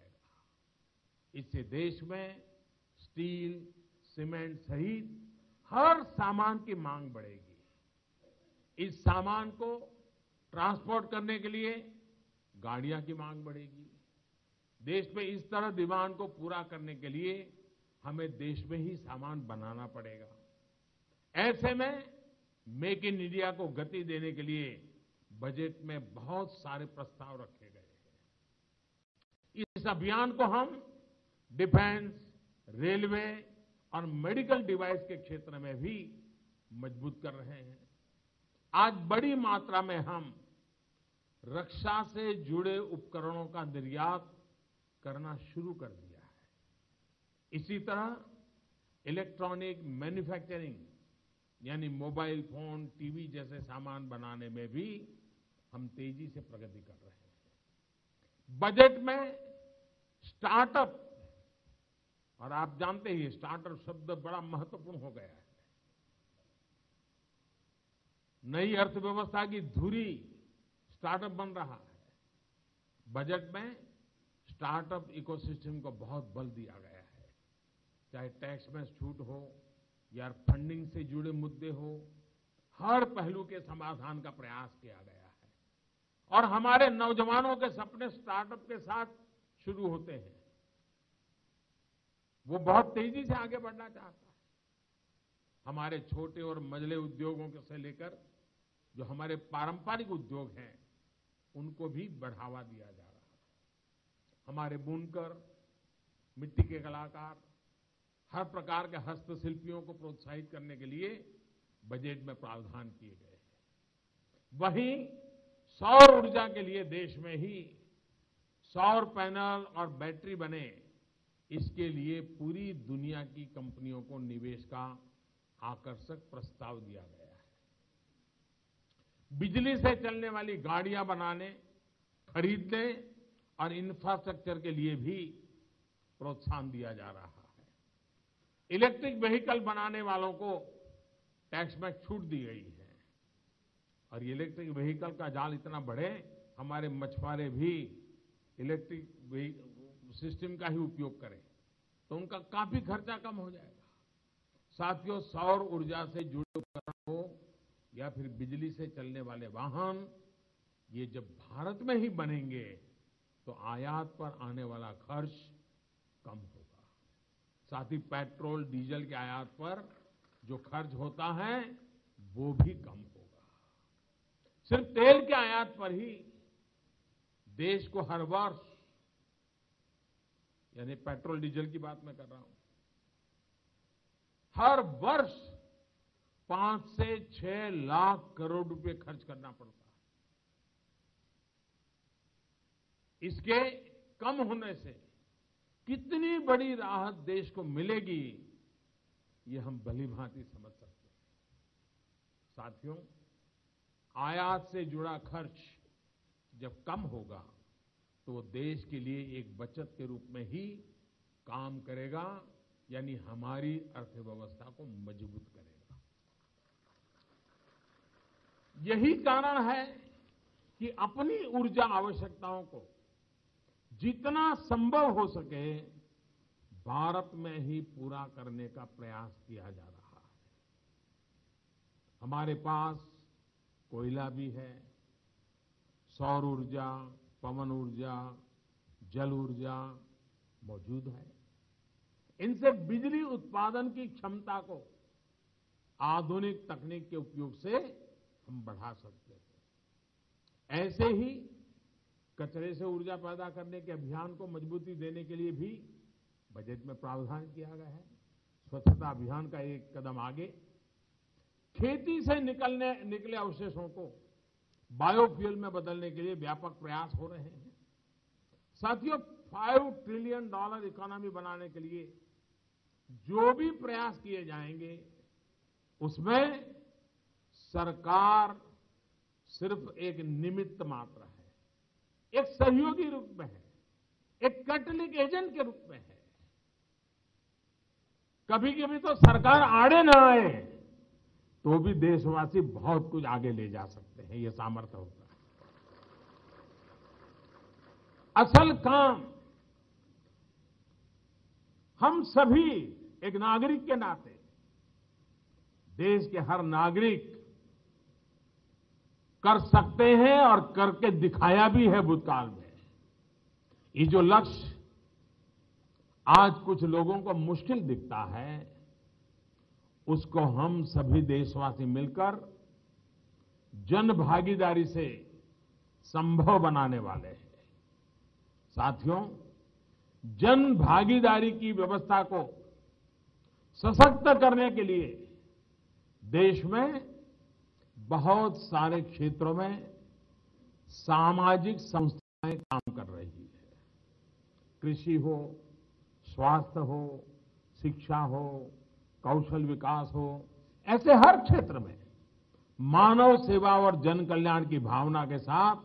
इससे देश में स्टील, सीमेंट सहित हर सामान की मांग बढ़ेगी। इस सामान को ट्रांसपोर्ट करने के लिए गाड़ियां की मांग बढ़ेगी। देश में इस तरह डिमांड को पूरा करने के लिए हमें देश में ही सामान बनाना पड़ेगा। ऐसे में मेक इन इंडिया को गति देने के लिए बजट में बहुत सारे प्रस्ताव रखे गए हैं। इस अभियान को हम डिफेंस, रेलवे और मेडिकल डिवाइस के क्षेत्र में भी मजबूत कर रहे हैं। आज बड़ी मात्रा में हम रक्षा से जुड़े उपकरणों का निर्यात करना शुरू कर दिया है। इसी तरह इलेक्ट्रॉनिक मैन्युफैक्चरिंग यानी मोबाइल फोन, टीवी जैसे सामान बनाने में भी हम तेजी से प्रगति कर रहे हैं। बजट में स्टार्टअप, और आप जानते ही स्टार्टअप शब्द बड़ा महत्वपूर्ण हो गया है। नई अर्थव्यवस्था की धुरी स्टार्टअप बन रहा है। बजट में स्टार्टअप इकोसिस्टम को बहुत बल दिया गया है। चाहे टैक्स में छूट हो या फंडिंग से जुड़े मुद्दे हो, हर पहलू के समाधान का प्रयास किया गया है। और हमारे नौजवानों के सपने स्टार्टअप के साथ शुरू होते हैं। वो बहुत तेजी से आगे बढ़ना चाहता है। हमारे छोटे और मझले उद्योगों से लेकर जो हमारे पारंपरिक उद्योग हैं, उनको भी बढ़ावा दिया जा रहा है। हमारे बुनकर, मिट्टी के कलाकार, हर प्रकार के हस्तशिल्पियों को प्रोत्साहित करने के लिए बजट में प्रावधान किए गए हैं। वहीं सौर ऊर्जा के लिए देश में ही सौर पैनल और बैटरी बने, इसके लिए पूरी दुनिया की कंपनियों को निवेश का आकर्षक प्रस्ताव दिया गया है। बिजली से चलने वाली गाड़ियां बनाने, खरीदने और इंफ्रास्ट्रक्चर के लिए भी प्रोत्साहन दिया जा रहा है। इलेक्ट्रिक व्हीकल बनाने वालों को टैक्स में छूट दी गई है। और इलेक्ट्रिक व्हीकल का जाल इतना बढ़े, हमारे मछुआरे भी इलेक्ट्रिक सिस्टम का ही उपयोग करें, तो उनका काफी खर्चा कम हो जाएगा। साथियों, सौर ऊर्जा से जुड़े उपकरण हो या फिर बिजली से चलने वाले वाहन, ये जब भारत में ही बनेंगे तो आयात पर आने वाला खर्च कम होगा। साथ ही पेट्रोल, डीजल के आयात पर जो खर्च होता है वो भी कम होगा। सिर्फ तेल के आयात पर ही देश को हर वर्ष, यानी पेट्रोल डीजल की बात मैं कर रहा हूं, हर वर्ष 5 से 6 लाख करोड़ रुपए खर्च करना पड़ता है। इसके कम होने से कितनी बड़ी राहत देश को मिलेगी, ये हम भलीभांति समझ सकते हैं। साथियों, आयात से जुड़ा खर्च जब कम होगा तो वो देश के लिए एक बचत के रूप में ही काम करेगा, यानी हमारी अर्थव्यवस्था को मजबूत करेगा। यही कारण है कि अपनी ऊर्जा आवश्यकताओं को जितना संभव हो सके भारत में ही पूरा करने का प्रयास किया जा रहा है। हमारे पास कोयला भी है, सौर ऊर्जा, पवन ऊर्जा, जल ऊर्जा मौजूद है। इनसे बिजली उत्पादन की क्षमता को आधुनिक तकनीक के उपयोग से हम बढ़ा सकते हैं। ऐसे ही कचरे से ऊर्जा पैदा करने के अभियान को मजबूती देने के लिए भी बजट में प्रावधान किया गया है। स्वच्छता अभियान का एक कदम आगे, खेती से निकले अवशेषों को बायोफ्यूल में बदलने के लिए व्यापक प्रयास हो रहे हैं। साथियों, $5 ट्रिलियन इकोनॉमी बनाने के लिए जो भी प्रयास किए जाएंगे, उसमें सरकार सिर्फ एक निमित्त मात्र है, एक सहयोगी रूप में है, एक कैटलिक एजेंट के रूप में है। कभी कभी तो सरकार आड़े ना आए तो भी देशवासी बहुत कुछ आगे ले जा सकते हैं, ये सामर्थ्य होता है। असल काम हम सभी एक नागरिक के नाते, देश के हर नागरिक कर सकते हैं और करके दिखाया भी है भूतकाल में। ये जो लक्ष्य आज कुछ लोगों को मुश्किल दिखता है, उसको हम सभी देशवासी मिलकर जन भागीदारी से संभव बनाने वाले हैं। साथियों, जन भागीदारी की व्यवस्था को सशक्त करने के लिए देश में बहुत सारे क्षेत्रों में सामाजिक संस्थाएं काम कर रही है। कृषि हो, स्वास्थ्य हो, शिक्षा हो, कौशल विकास हो, ऐसे हर क्षेत्र में मानव सेवा और जन कल्याण की भावना के साथ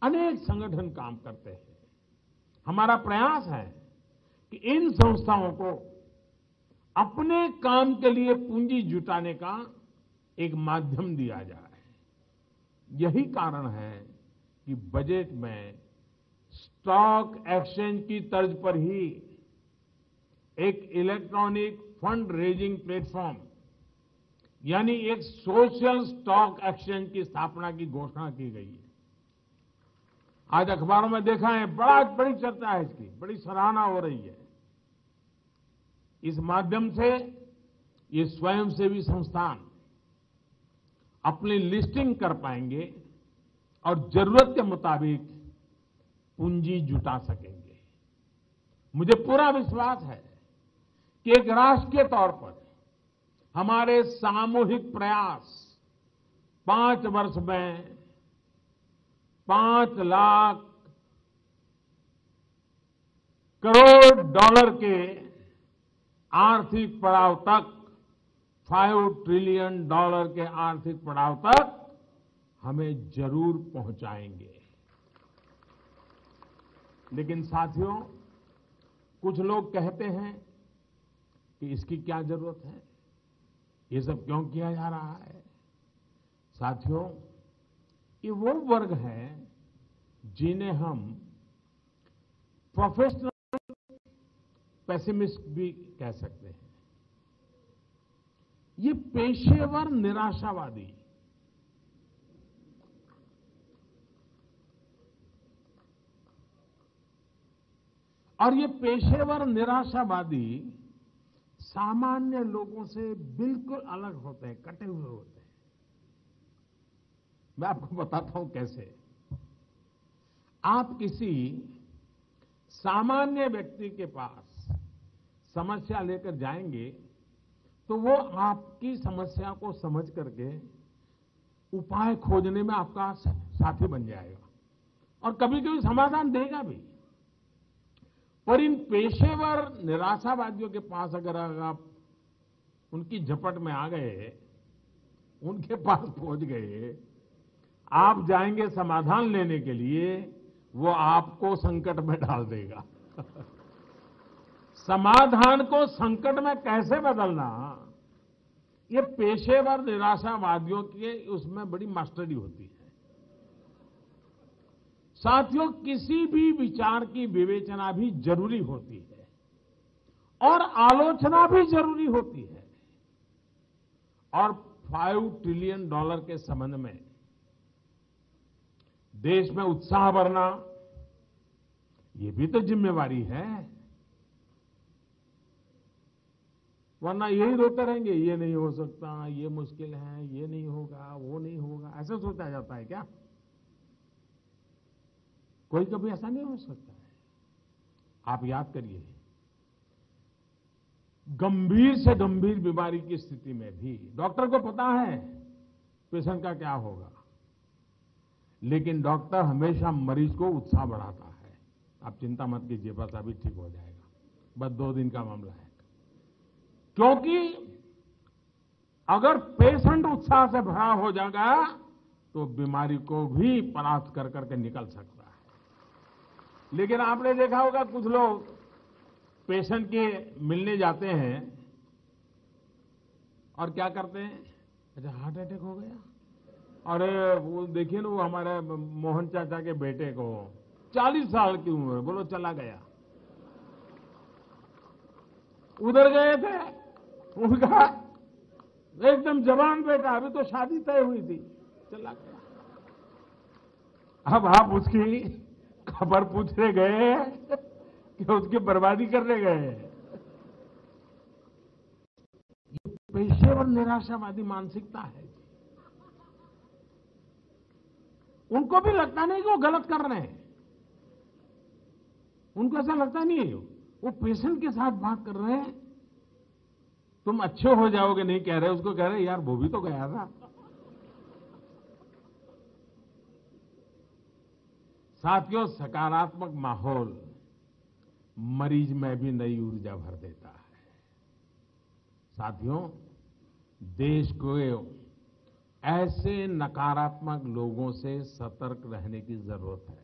अनेक संगठन काम करते हैं। हमारा प्रयास है कि इन संस्थाओं को अपने काम के लिए पूंजी जुटाने का एक माध्यम दिया जाए। यही कारण है कि बजट में स्टॉक एक्सचेंज की तर्ज पर ही एक इलेक्ट्रॉनिक फंड रेजिंग प्लेटफॉर्म यानी एक सोशल स्टॉक एक्सचेंज की स्थापना की घोषणा की गई है। आज अखबारों में देखा है, बड़ी चर्चा है इसकी, बड़ी सराहना हो रही है। इस माध्यम से ये स्वयंसेवी संस्थान अपनी लिस्टिंग कर पाएंगे और जरूरत के मुताबिक पूंजी जुटा सकेंगे। मुझे पूरा विश्वास है कि एक राष्ट्र के तौर पर हमारे सामूहिक प्रयास 5 वर्ष में 5 लाख करोड़ डॉलर के आर्थिक पड़ाव तक, 5 ट्रिलियन डॉलर के आर्थिक पड़ाव तक हमें जरूर पहुंचाएंगे। लेकिन साथियों, कुछ लोग कहते हैं कि इसकी क्या जरूरत है, ये सब क्यों किया जा रहा है। साथियों, ये वो वर्ग है जिन्हें हम प्रोफेशनल पेसिमिस्ट भी कह सकते हैं। ये पेशेवर निराशावादी, और ये पेशेवर निराशावादी सामान्य लोगों से बिल्कुल अलग होते हैं, कटे हुए होते हैं। मैं आपको बताता हूं कैसे। आप किसी सामान्य व्यक्ति के पास समस्या लेकर जाएंगे तो वो आपकी समस्या को समझ करके उपाय खोजने में आपका साथी बन जाएगा और कभी कभी समाधान देगा भी। पर इन पेशेवर निराशावादियों के पास अगर आप उनकी झपट में आ गए, उनके पास पहुंच गए, आप जाएंगे समाधान लेने के लिए, वो आपको संकट में डाल देगा। समाधान को संकट में कैसे बदलना, ये पेशेवर निराशावादियों के उसमें बड़ी मास्टरी होती है। साथियों, किसी भी विचार की विवेचना भी जरूरी होती है और आलोचना भी जरूरी होती है। और 5 ट्रिलियन डॉलर के संबंध में देश में उत्साह भरना, ये भी तो जिम्मेवारी है। वरना यही रोते रहेंगे, ये नहीं हो सकता, ये मुश्किल है, ये नहीं होगा, वो नहीं होगा, ऐसा सोचा जाता है क्या? कोई कभी ऐसा नहीं हो सकता है। आप याद करिए, गंभीर से गंभीर बीमारी की स्थिति में भी डॉक्टर को पता है पेशेंट का क्या होगा, लेकिन डॉक्टर हमेशा मरीज को उत्साह बढ़ाता है। आप चिंता मत कीजिए, बस अभी ठीक हो जाएगा, बस 2 दिन का मामला है। क्योंकि अगर पेशेंट उत्साह से भरा हो जाएगा तो बीमारी को भी परास्त कर करके निकल सकता है। लेकिन आपने देखा होगा, कुछ लोग पेशेंट के मिलने जाते हैं और क्या करते हैं, अच्छा हार्ट अटैक हो गया, अरे वो देखिए ना, वो हमारे मोहन चाचा के बेटे को 40 साल की उम्र, बोलो चला गया। उधर गए थे, उनका एकदम जवान बेटा, अभी तो शादी तय हुई थी, चला गया। अब आप उसकी खबर पूछने गए कि उसकी बर्बादी करने गए। ये पेशेवर निराशावादी मानसिकता है। उनको भी लगता नहीं कि वो गलत कर रहे हैं, उनको ऐसा लगता नहीं है। वो पेशेंट के साथ बात कर रहे हैं। तुम अच्छे हो जाओगे नहीं कह रहे, उसको कह रहे यार वो भी तो गया था। साथियों, सकारात्मक माहौल मरीज में भी नई ऊर्जा भर देता है। साथियों, देश को ऐसे नकारात्मक लोगों से सतर्क रहने की जरूरत है।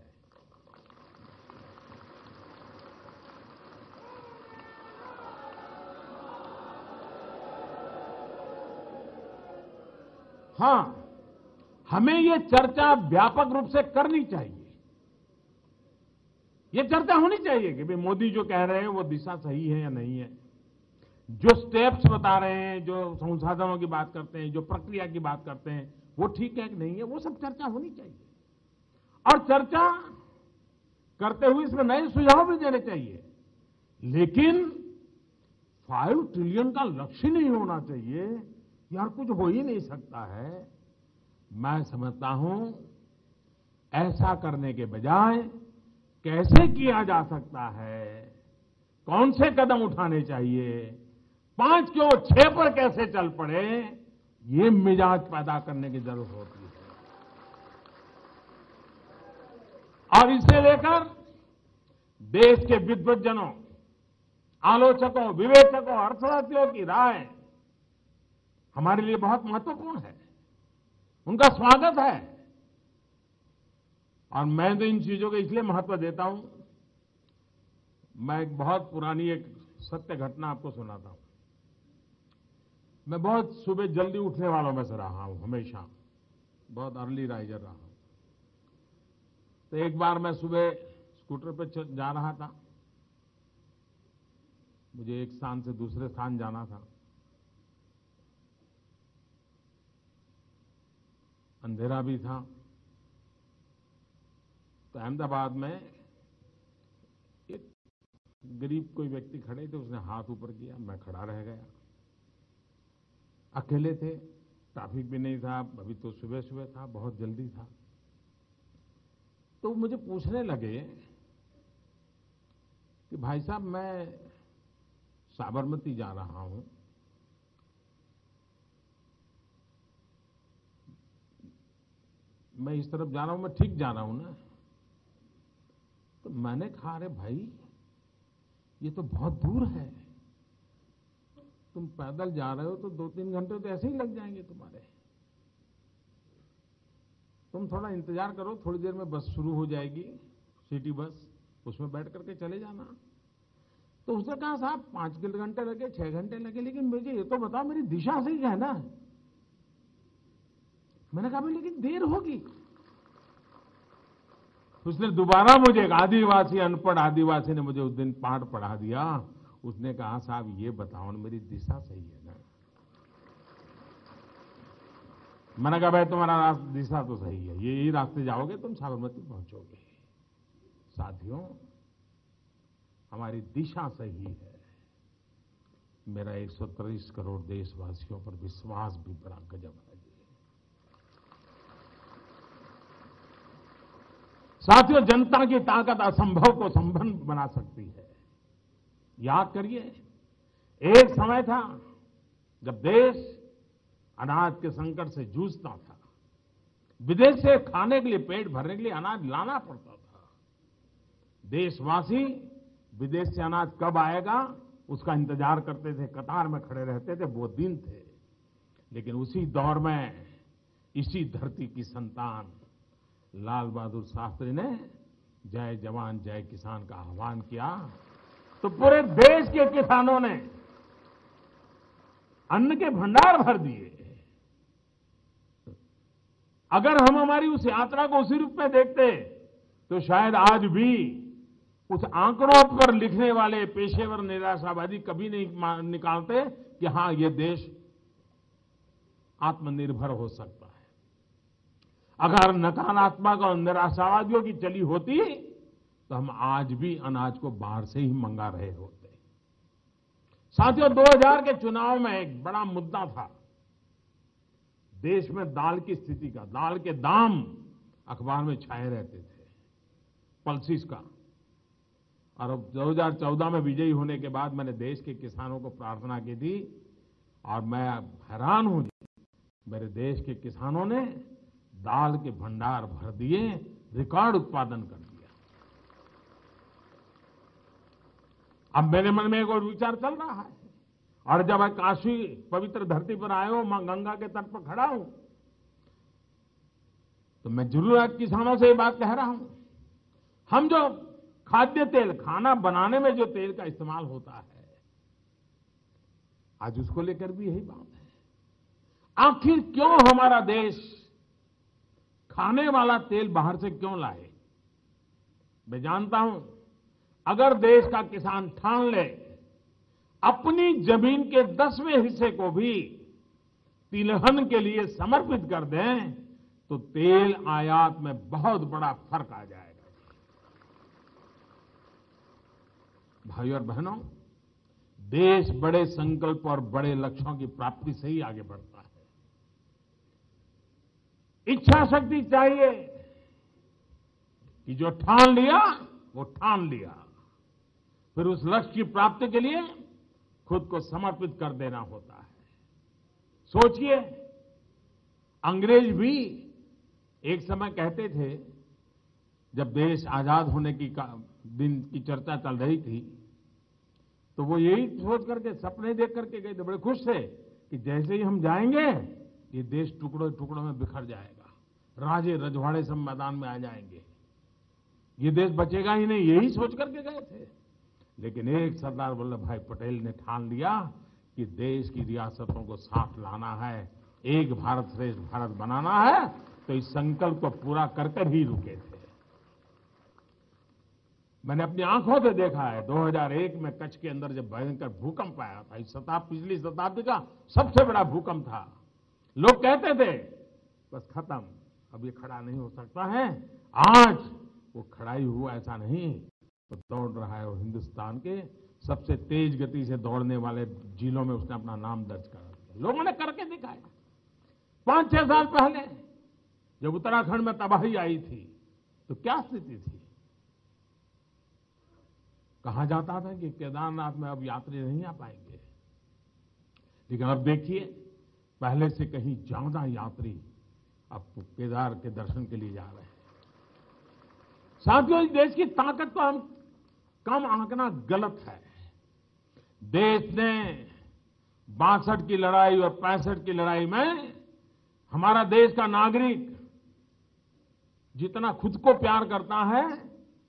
हां, हमें ये चर्चा व्यापक रूप से करनी चाहिए। ये चर्चा होनी चाहिए कि भाई मोदी जो कह रहे हैं वो दिशा सही है या नहीं है। जो स्टेप्स बता रहे हैं, जो संसाधनों की बात करते हैं, जो प्रक्रिया की बात करते हैं, वो ठीक है कि नहीं है, वो सब चर्चा होनी चाहिए। और चर्चा करते हुए इसमें नए सुझाव भी देने चाहिए। लेकिन 5 ट्रिलियन का लक्ष्य नहीं होना चाहिए। यार कुछ हो ही नहीं सकता है। मैं समझता हूं ऐसा करने के बजाय कैसे किया जा सकता है, कौन से कदम उठाने चाहिए, 5 क्यों 6 पर कैसे चल पड़े, ये मिजाज पैदा करने की जरूरत होती है। और इसे लेकर देश के विद्वज्जनों, आलोचकों, विवेचकों, अर्थशास्त्रियों की राय हमारे लिए बहुत महत्वपूर्ण है। उनका स्वागत है। और मैं तो इन चीजों को इसलिए महत्व देता हूं। मैं एक बहुत पुरानी एक सत्य घटना आपको सुनाता हूं। मैं बहुत सुबह जल्दी उठने वालों में से रहा हूं, हमेशा बहुत अर्ली राइजर रहा हूं। तो एक बार मैं सुबह स्कूटर पे जा रहा था। मुझे एक स्थान से दूसरे स्थान जाना था। अंधेरा भी था। तो अहमदाबाद में एक गरीब कोई व्यक्ति खड़े थे, उसने हाथ ऊपर किया, मैं खड़ा रह गया। अकेले थे, ट्रैफिक भी नहीं था, अभी तो सुबह सुबह था, बहुत जल्दी था। तो मुझे पूछने लगे कि भाई साहब, मैं साबरमती जा रहा हूं, मैं इस तरफ जा रहा हूं, मैं ठीक जा रहा हूं ना? तो मैंने कहा, अरे भाई ये तो बहुत दूर है, तुम पैदल जा रहे हो तो 2-3 घंटे तो ऐसे ही लग जाएंगे तुम्हारे। तुम थोड़ा इंतजार करो, थोड़ी देर में बस शुरू हो जाएगी, सिटी बस, उसमें बैठ करके चले जाना। तो उसने कहा, साहब 5 घंटे लगे, 6 घंटे लगे, लेकिन मुझे ये तो बताओ मेरी दिशा सही है ना? मैंने कहा, लेकिन देर होगी। उसने दोबारा मुझे, एक आदिवासी, अनपढ़ आदिवासी ने मुझे उस दिन पाठ पढ़ा दिया। उसने कहा, साहब ये बताओ ना मेरी दिशा सही है ना? मैंने कहा, भाई तुम्हारा दिशा तो सही है, यही रास्ते जाओगे तुम साबरमती पहुंचोगे। साथियों, हमारी दिशा सही है। मेरा 123 करोड़ देशवासियों पर विश्वास भी बड़ा गजब है। साथियों, जनता की ताकत असंभव को संभव बना सकती है। याद करिए, एक समय था जब देश अनाज के संकट से जूझता था। विदेश से खाने के लिए, पेट भरने के लिए अनाज लाना पड़ता था। देशवासी विदेश से अनाज कब आएगा उसका इंतजार करते थे, कतार में खड़े रहते थे, वो दिन थे। लेकिन उसी दौर में इसी धरती की संतान लाल बहादुर शास्त्री ने जय जवान जय किसान का आह्वान किया, तो पूरे देश के किसानों ने अन्न के भंडार भर दिए। अगर हम हमारी उस यात्रा को उसी रूप में देखते तो शायद आज भी उस आंकड़ों पर लिखने वाले पेशेवर निराशावादी कभी नहीं निकालते कि हां ये देश आत्मनिर्भर हो सकता है। अगर नकारात्मक और निराशावादियों की चली होती तो हम आज भी अनाज को बाहर से ही मंगा रहे होते। साथियों, 2000 के चुनाव में एक बड़ा मुद्दा था देश में दाल की स्थिति का। दाल के दाम अखबार में छाए रहते थे, पल्सिस का। और अब 2014 में विजयी होने के बाद मैंने देश के किसानों को प्रार्थना की थी और मैं हैरान हूं, मेरे देश के किसानों ने दाल के भंडार भर दिए, रिकॉर्ड उत्पादन कर दिया। अब मेरे मन में एक और विचार चल रहा है, और जब मैं काशी पवित्र धरती पर आया हूं, मां गंगा के तट पर खड़ा हूं, तो मैं जरूर आज किसानों से ये बात कह रहा हूं। हम जो खाद्य तेल, खाना बनाने में जो तेल का इस्तेमाल होता है, आज उसको लेकर भी यही बात है। आखिर क्यों हमारा देश खाने वाला तेल बाहर से क्यों लाए? मैं जानता हूं, अगर देश का किसान ठान ले अपनी जमीन के 10वें हिस्से को भी तिलहन के लिए समर्पित कर दें, तो तेल आयात में बहुत बड़ा फर्क आ जाएगा। भाइयों और बहनों, देश बड़े संकल्प और बड़े लक्ष्यों की प्राप्ति से ही आगे बढ़ता है। इच्छा शक्ति चाहिए कि जो ठान लिया वो ठान लिया, फिर उस लक्ष्य की प्राप्ति के लिए खुद को समर्पित कर देना होता है। सोचिए, अंग्रेज भी एक समय कहते थे, जब देश आजाद होने की दिन की चर्चा चल रही थी, तो वो यही सोच करके, सपने देख करके गए थे, बड़े खुश थे कि जैसे ही हम जाएंगे ये देश टुकड़ों टुकड़ों में बिखर जाएगा, राजे रजवाड़े सब मैदान में आ जाएंगे, ये देश बचेगा ही नहीं, यही सोच करके गए थे। लेकिन एक सरदार वल्लभ भाई पटेल ने ठान लिया कि देश की रियासतों को साथ लाना है, एक भारत श्रेष्ठ भारत बनाना है, तो इस संकल्प को पूरा कर ही रुके थे। मैंने अपनी आंखों से देखा है, 2001 में कच्छ के अंदर जब भयंकर भूकंप आया था, इस पिछली शताब्दी का सबसे बड़ा भूकंप था। लोग कहते थे बस खत्म, अब ये खड़ा नहीं हो सकता है। आज वो खड़ा ही हुआ, ऐसा नहीं, तो दौड़ रहा है। वो हिंदुस्तान के सबसे तेज गति से दौड़ने वाले जिलों में उसने अपना नाम दर्ज करा दिया। लोगों ने करके दिखाया। 5-6 साल पहले जब उत्तराखंड में तबाही आई थी, तो क्या स्थिति थी? कहा जाता था कि केदारनाथ में अब यात्री नहीं आ पाएंगे, लेकिन अब देखिए, पहले से कहीं ज्यादा यात्री अब केदार के दर्शन के लिए जा रहे हैं। साथियों, इस देश की ताकत को हम कम आंकना गलत है। देश ने 62 की लड़ाई और 65 की लड़ाई में हमारा देश का नागरिक जितना खुद को प्यार करता है,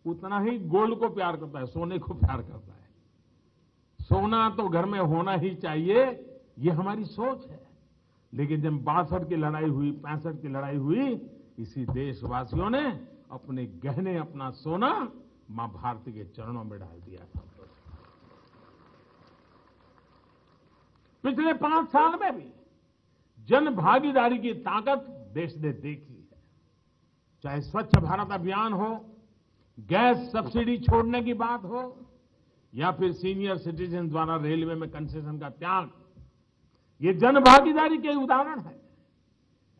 उतना ही गोल्ड को प्यार करता है, सोने को प्यार करता है। सोना तो घर में होना ही चाहिए, ये हमारी सोच है। लेकिन जब 62 की लड़ाई हुई, 65 की लड़ाई हुई, इसी देशवासियों ने अपने गहने, अपना सोना मां भारती के चरणों में डाल दिया था। पिछले 5 साल में भी जन भागीदारी की ताकत देश ने देखी है। चाहे स्वच्छ भारत अभियान हो, गैस सब्सिडी छोड़ने की बात हो, या फिर सीनियर सिटीजन द्वारा रेलवे में कंसेशन का त्याग, ये जन भागीदारी के उदाहरण है।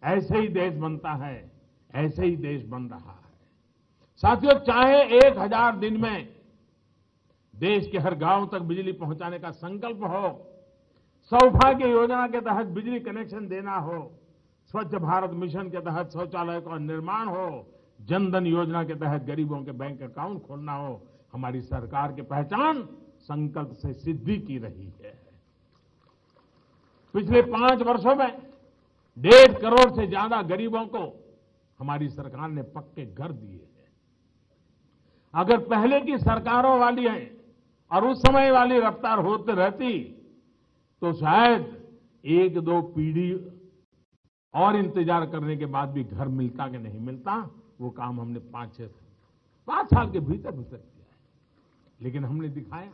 ऐसे ही देश बनता है, ऐसे ही देश बन रहा है। साथियों, चाहे 1000 दिन में देश के हर गांव तक बिजली पहुंचाने का संकल्प हो, सौभाग्य योजना के तहत बिजली कनेक्शन देना हो, स्वच्छ भारत मिशन के तहत शौचालय का निर्माण हो, जनधन योजना के तहत गरीबों के बैंक अकाउंट खोलना हो, हमारी सरकार की पहचान संकल्प से सिद्धि की रही है। पिछले 5 वर्षों में 1.5 करोड़ से ज्यादा गरीबों को हमारी सरकार ने पक्के घर दिए हैं। अगर पहले की सरकारों वाली है और उस समय वाली रफ्तार होती रहती, तो शायद 1-2 पीढ़ी और इंतजार करने के बाद भी घर मिलता कि नहीं मिलता, वो काम हमने 5-6 5 साल के भीतर भीतर किया है। लेकिन हमने दिखाया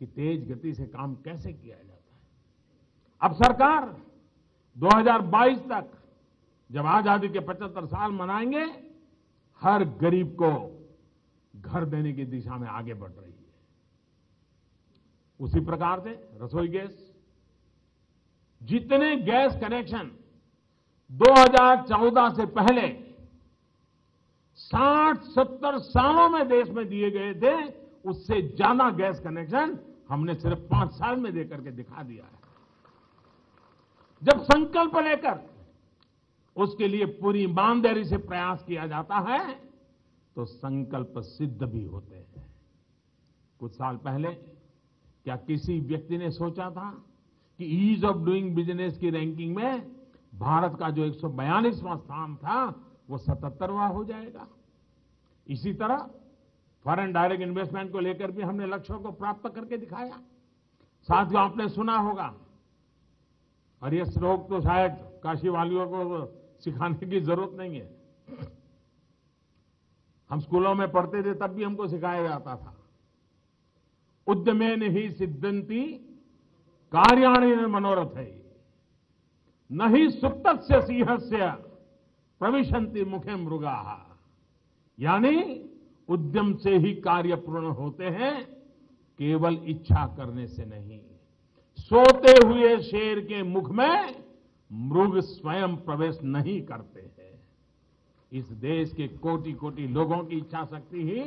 कि तेज गति से काम कैसे किया जाता है। अब सरकार 2022 तक जब आजादी के 75 साल मनाएंगे, हर गरीब को घर देने की दिशा में आगे बढ़ रही है। उसी प्रकार से रसोई गैस, जितने गैस कनेक्शन 2014 से पहले 60-70 सालों में देश में दिए गए थे, उससे ज्यादा गैस कनेक्शन हमने सिर्फ 5 साल में देकर के दिखा दिया है। जब संकल्प लेकर उसके लिए पूरी ईमानदारी से प्रयास किया जाता है तो संकल्प सिद्ध भी होते हैं। कुछ साल पहले क्या किसी व्यक्ति ने सोचा था कि ईज ऑफ डूइंग बिजनेस की रैंकिंग में भारत का जो 142वां स्थान था वो 77वां हो जाएगा। इसी तरह फॉरेन डायरेक्ट इन्वेस्टमेंट को लेकर भी हमने लक्ष्यों को प्राप्त करके दिखाया। साथियों, आपने सुना होगा, और ये श्लोक तो शायद काशी वालियों को सिखाने की जरूरत नहीं है, हम स्कूलों में पढ़ते थे तब भी हमको सिखाया जाता था। उद्यमेन ही सिद्धंति कार्याणि मनोरथै, न ही सुप्तस्य सिंहस्य प्रविशन्ति मुखे मृगाः। यानी उद्यम से ही कार्य पूर्ण होते हैं, केवल इच्छा करने से नहीं। सोते हुए शेर के मुख में मृग स्वयं प्रवेश नहीं करते हैं। इस देश के कोटि कोटि लोगों की इच्छा शक्ति ही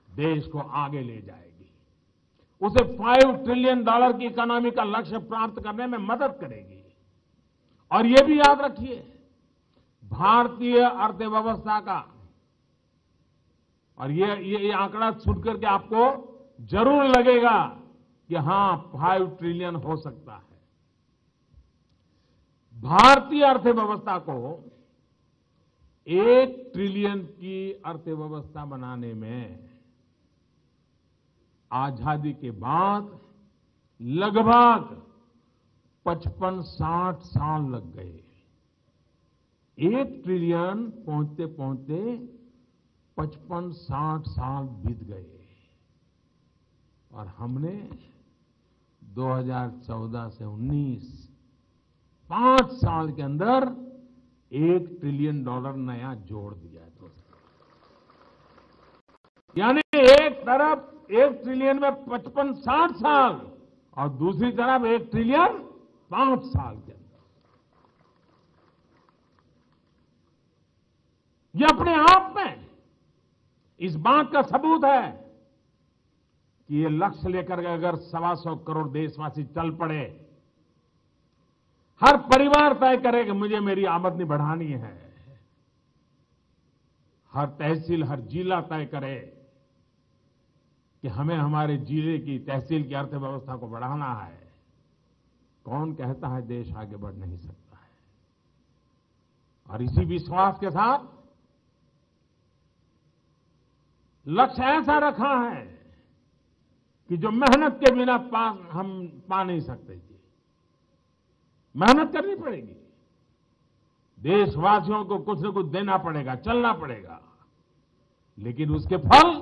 देश को आगे ले जाएगी, उसे $5 ट्रिलियन की इकोनॉमी का लक्ष्य प्राप्त करने में मदद करेगी। और ये भी याद रखिए, भारतीय अर्थव्यवस्था का, और ये आंकड़ा सुनकर के आपको जरूर लगेगा कि हां 5 ट्रिलियन हो सकता है। भारतीय अर्थव्यवस्था को 1 ट्रिलियन की अर्थव्यवस्था बनाने में आजादी के बाद लगभग 55-60 साल लग गए। 1 ट्रिलियन पहुंचते पहुंचते 55-60 साल बीत गए और हमने 2014 से 19 5 साल के अंदर $1 ट्रिलियन नया जोड़ दिया है दोस्तों। यानी एक तरफ 1 ट्रिलियन में 55-60 साल और दूसरी तरफ 1 ट्रिलियन 5 साल के अंदर। ये अपने आप में इस बात का सबूत है कि ये लक्ष्य लेकर के अगर 125 करोड़ देशवासी चल पड़े, हर परिवार तय करे कि मुझे मेरी आमदनी बढ़ानी है, हर तहसील हर जिला तय करे कि हमें हमारे जिले की तहसील की अर्थव्यवस्था को बढ़ाना है, कौन कहता है देश आगे बढ़ नहीं सकता है। और इसी विश्वास के साथ लक्ष्य ऐसा रखा है कि जो मेहनत के बिना हम पा नहीं सकते जी। मेहनत करनी पड़ेगी, देशवासियों को कुछ न कुछ देना पड़ेगा, चलना पड़ेगा, लेकिन उसके फल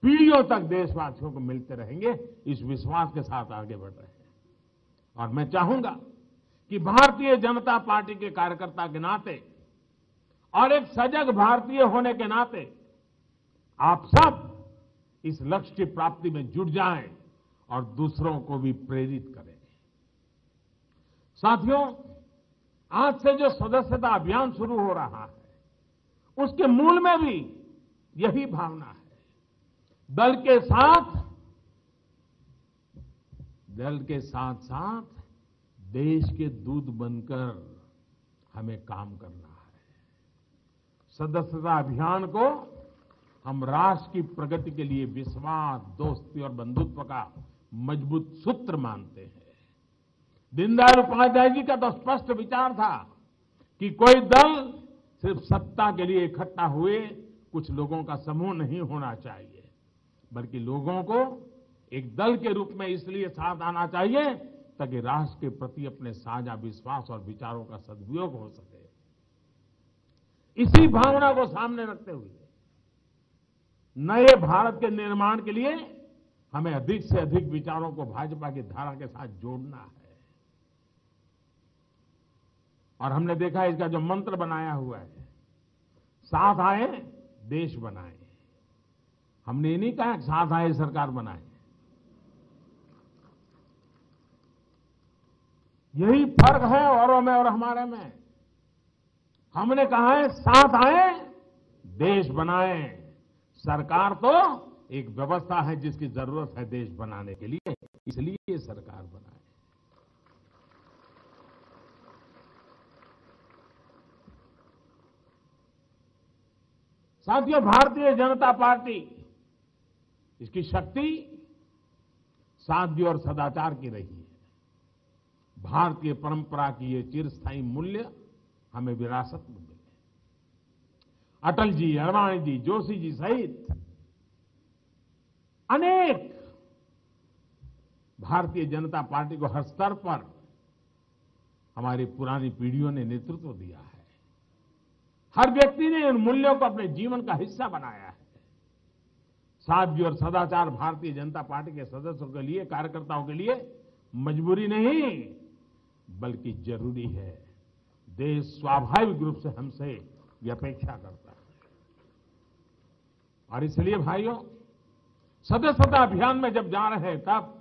पीढ़ियों तक देशवासियों को मिलते रहेंगे। इस विश्वास के साथ आगे बढ़ रहे हैं। और मैं चाहूंगा कि भारतीय जनता पार्टी के कार्यकर्ता के नाते और एक सजग भारतीय होने के नाते आप सब इस लक्ष्य की प्राप्ति में जुट जाएं और दूसरों को भी प्रेरित करें। साथियों, आज से जो सदस्यता अभियान शुरू हो रहा है, उसके मूल में भी यही भावना है। दल के साथ साथ देश के दूत बनकर हमें काम करना है। सदस्यता अभियान को हम राष्ट्र की प्रगति के लिए विश्वास, दोस्ती और बंधुत्व का मजबूत सूत्र मानते हैं। दीनदयाल उपाध्याय जी का तो स्पष्ट विचार था कि कोई दल सिर्फ सत्ता के लिए इकट्ठा हुए कुछ लोगों का समूह नहीं होना चाहिए, बल्कि लोगों को एक दल के रूप में इसलिए साथ आना चाहिए ताकि राष्ट्र के प्रति अपने साझा विश्वास और विचारों का सदुपयोग हो सके। इसी भावना को सामने रखते हुए नए भारत के निर्माण के लिए हमें अधिक से अधिक विचारों को भाजपा की धारा के साथ जोड़ना है। और हमने देखा इसका जो मंत्र बनाया हुआ है, साथ आए देश बनाए। हमने ये नहीं कहा कि साथ आए सरकार बनाए। यही फर्क है औरों में और हमारे में। हमने कहा है साथ आए देश बनाए। सरकार तो एक व्यवस्था है जिसकी जरूरत है देश बनाने के लिए, इसलिए ये सरकार बनाए। साथियों, भारतीय जनता पार्टी, इसकी शक्ति सादगी और सदाचार की रही है। भारतीय परंपरा की ये चिरस्थायी मूल्य हमें विरासत में मिले। अटल जी, अडवाणी जी, जोशी जी सहित अनेक भारतीय जनता पार्टी को हर स्तर पर हमारी पुरानी पीढ़ियों ने नेतृत्व दिया है। हर व्यक्ति ने इन मूल्यों को अपने जीवन का हिस्सा बनाया है। सादगी और सदाचार भारतीय जनता पार्टी के सदस्यों के लिए, कार्यकर्ताओं के लिए मजबूरी नहीं बल्कि जरूरी है। देश स्वाभाविक रूप से हमसे ये अपेक्षा करता है। और इसलिए भाइयों, सदस्यता अभियान में जब जा रहे हैं तब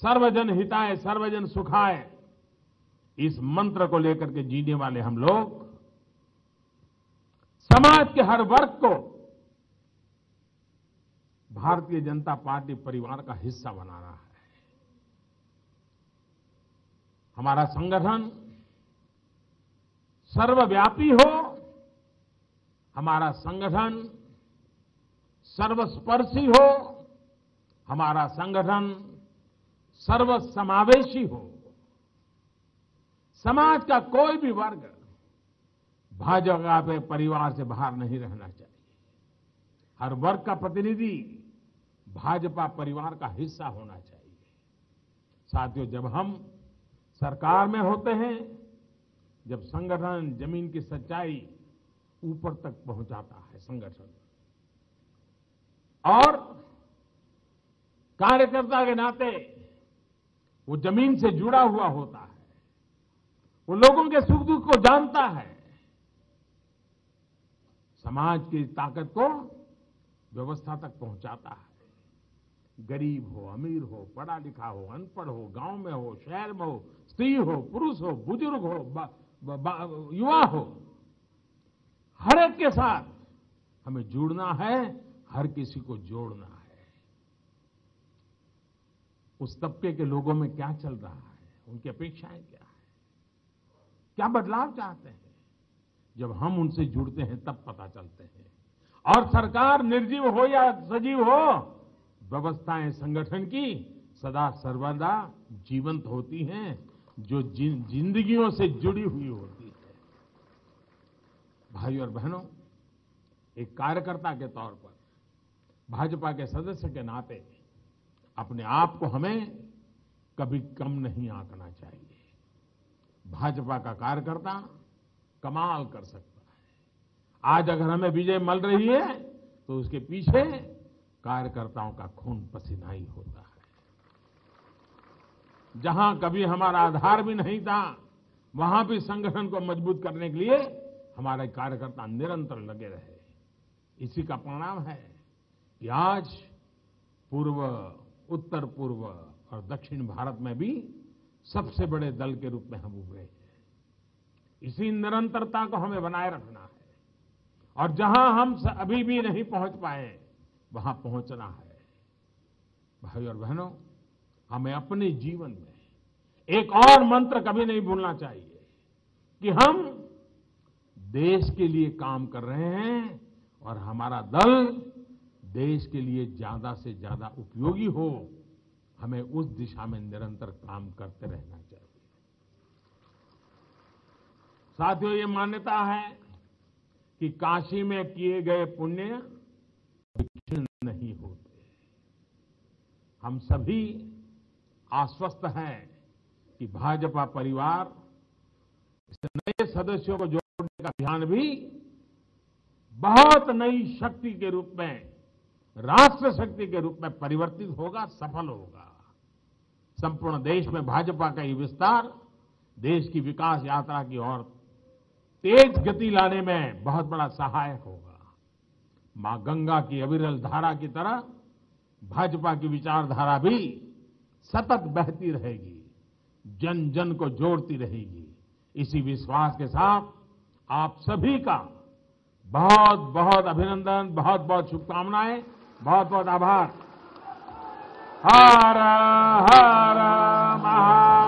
सर्वजन हिताय सर्वजन सुखाय इस मंत्र को लेकर के जीने वाले हम लोग समाज के हर वर्ग को भारतीय जनता पार्टी परिवार का हिस्सा बनाना है। हमारा संगठन सर्वव्यापी हो, हमारा संगठन सर्वस्पर्शी हो, हमारा संगठन सर्वसमावेशी हो। समाज का कोई भी वर्ग भाजपा के परिवार से बाहर नहीं रहना चाहिए। हर वर्ग का प्रतिनिधि भाजपा परिवार का हिस्सा होना चाहिए। साथियों, जब हम सरकार में होते हैं, जब संगठन जमीन की सच्चाई ऊपर तक पहुंचाता है संगठन, और कार्यकर्ता के नाते वो जमीन से जुड़ा हुआ होता है, वो लोगों के सुख दुख को जानता है, समाज की ताकत को व्यवस्था तक पहुंचाता है। गरीब हो, अमीर हो, पढ़ा लिखा हो, अनपढ़ हो, गांव में हो, शहर में हो, स्त्री हो, पुरुष हो, बुजुर्ग हो, युवा हो, हर एक के साथ हमें जुड़ना है, हर किसी को जोड़ना है। उस तबके के लोगों में क्या चल रहा है, उनकी अपेक्षाएं क्या है, क्या बदलाव चाहते हैं, जब हम उनसे जुड़ते हैं तब पता चलते हैं। और सरकार निर्जीव हो या सजीव हो, व्यवस्थाएं संगठन की सदा सर्वदा जीवंत होती हैं, जो जिंदगियों से जुड़ी हुई होती है। भाइयों और बहनों, एक कार्यकर्ता के तौर पर, भाजपा के सदस्य के नाते अपने आप को हमें कभी कम नहीं आंकना चाहिए। भाजपा का कार्यकर्ता कमाल कर सकता है। आज अगर हमें विजय मिल रही है तो उसके पीछे कार्यकर्ताओं का खून पसीना ही होता है। जहां कभी हमारा आधार भी नहीं था, वहां भी संगठन को मजबूत करने के लिए हमारे कार्यकर्ता निरंतर लगे रहे। इसी का परिणाम है कि आज पूर्व, उत्तर पूर्व और दक्षिण भारत में भी सबसे बड़े दल के रूप में हम उभरे हैं। इसी निरंतरता को हमें बनाए रखना है, और जहां हम अभी भी नहीं पहुंच पाए वहां पहुंचना है। भाई और बहनों, हमें अपने जीवन में एक और मंत्र कभी नहीं भूलना चाहिए कि हम देश के लिए काम कर रहे हैं और हमारा दल देश के लिए ज्यादा से ज्यादा उपयोगी हो। हमें उस दिशा में निरंतर काम करते रहना चाहिए। साथियों, ये मान्यता है कि काशी में किए गए पुण्य क्षीण नहीं होते। हम सभी आश्वस्त हैं कि भाजपा परिवार नए सदस्यों को जोड़ने का अभियान भी बहुत नई शक्ति के रूप में, राष्ट्र शक्ति के रूप में परिवर्तित होगा, सफल होगा। संपूर्ण देश में भाजपा का ये विस्तार देश की विकास यात्रा की ओर तेज गति लाने में बहुत बड़ा सहायक होगा। मां गंगा की अविरल धारा की तरह भाजपा की विचारधारा भी सतत बहती रहेगी, जन जन को जोड़ती रहेगी। इसी विश्वास के साथ आप सभी का बहुत बहुत अभिनंदन, बहुत बहुत शुभकामनाएं, बहुत बहुत आभार। हर हर महादेव।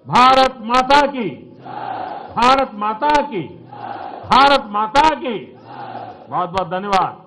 भारत माता की, भारत माता की, भारत माता की। बहुत बहुत धन्यवाद।